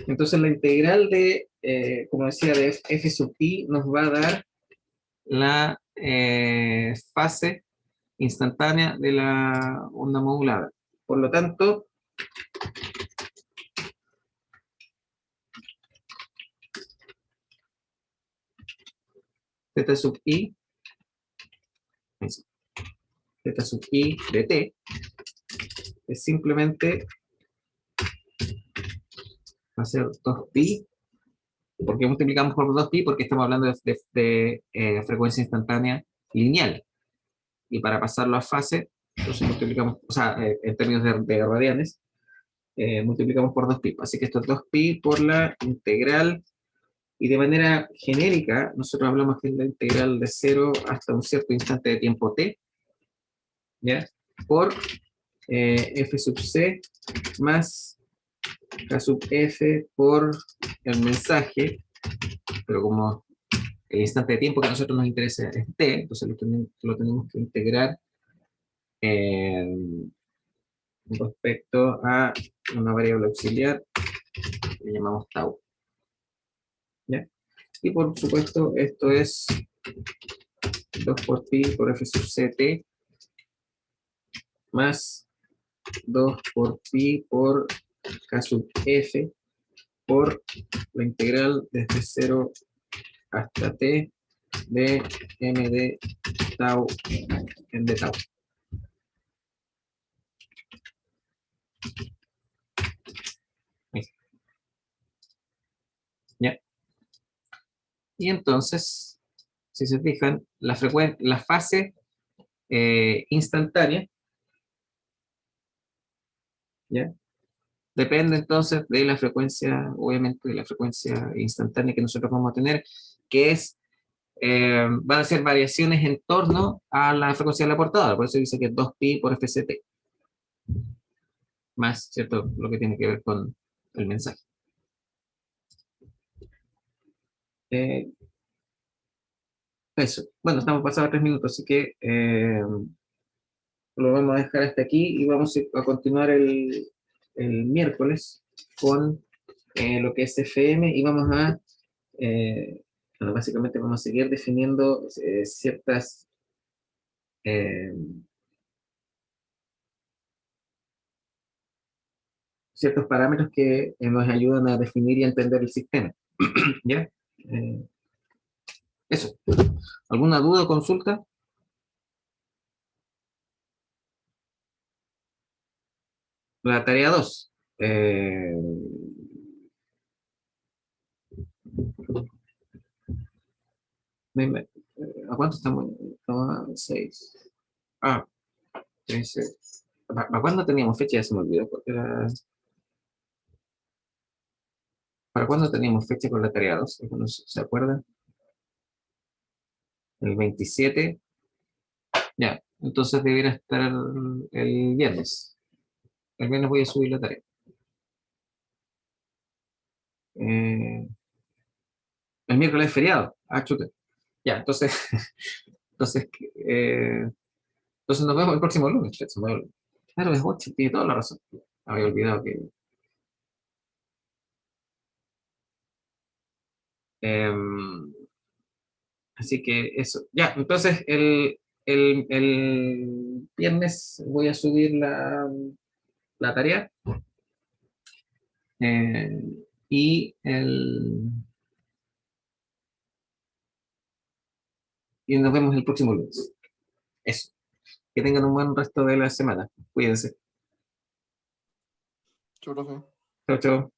Entonces la integral de, como decía, de F sub I nos va a dar la fase instantánea de la onda modulada. Por lo tanto, θ sub I, θ sub I de t, es simplemente va a ser 2pi. ¿Por qué multiplicamos por 2pi? Porque estamos hablando de frecuencia instantánea lineal. Y para pasarlo a fase, entonces multiplicamos, o sea, en términos de radianes, multiplicamos por 2pi. Así que esto es 2pi por la integral. Y de manera genérica, nosotros hablamos que es la integral de 0 hasta un cierto instante de tiempo t, ¿ya? Por f sub c más k sub f por el mensaje, pero como el instante de tiempo que a nosotros nos interesa es t, entonces lo tenemos que integrar eh, respecto a una variable auxiliar que llamamos tau, ¿ya? Y por supuesto, esto es 2 por pi por f sub ct más 2 por pi por k sub f por la integral desde 0 hasta t de m de tau en de tau. ¿Ya? Y entonces, si se fijan, la fase instantánea, ¿ya? Depende entonces de la frecuencia, obviamente, de la frecuencia instantánea que nosotros vamos a tener, que es, van a ser variaciones en torno a la frecuencia de la portadora, por eso dice que es 2pi por fct, más, ¿cierto? Lo que tiene que ver con el mensaje. Eh, Eso. Bueno, estamos pasados 3 minutos, así que lo vamos a dejar hasta aquí y vamos a continuar el miércoles con lo que es FM y vamos a, bueno, básicamente vamos a seguir definiendo eh, ciertos parámetros que nos ayudan a definir y a entender el sistema. ¿Ya? Eh, Eso. ¿Alguna duda o consulta? La tarea 2. ¿A cuánto estamos? Estamos a 6. Ah, 13. ¿Para cuándo teníamos fecha? Ya se me olvidó. ¿Para cuándo teníamos fecha con la tarea 2? ¿Alguno se acuerda? El 27. Ya, entonces debería estar el viernes. El viernes voy a subir la tarea. Eh, el miércoles es feriado. Ah, chuta. Ya, entonces, entonces, eh, entonces nos vemos el próximo lunes. Claro, es 8, tiene toda la razón. Había olvidado que. em, Así que eso. Ya, entonces el viernes voy a subir la tarea. eh, y, y nos vemos el próximo lunes. Eso. Que tengan un buen resto de la semana. Cuídense. Chau, profe. Chao, chao.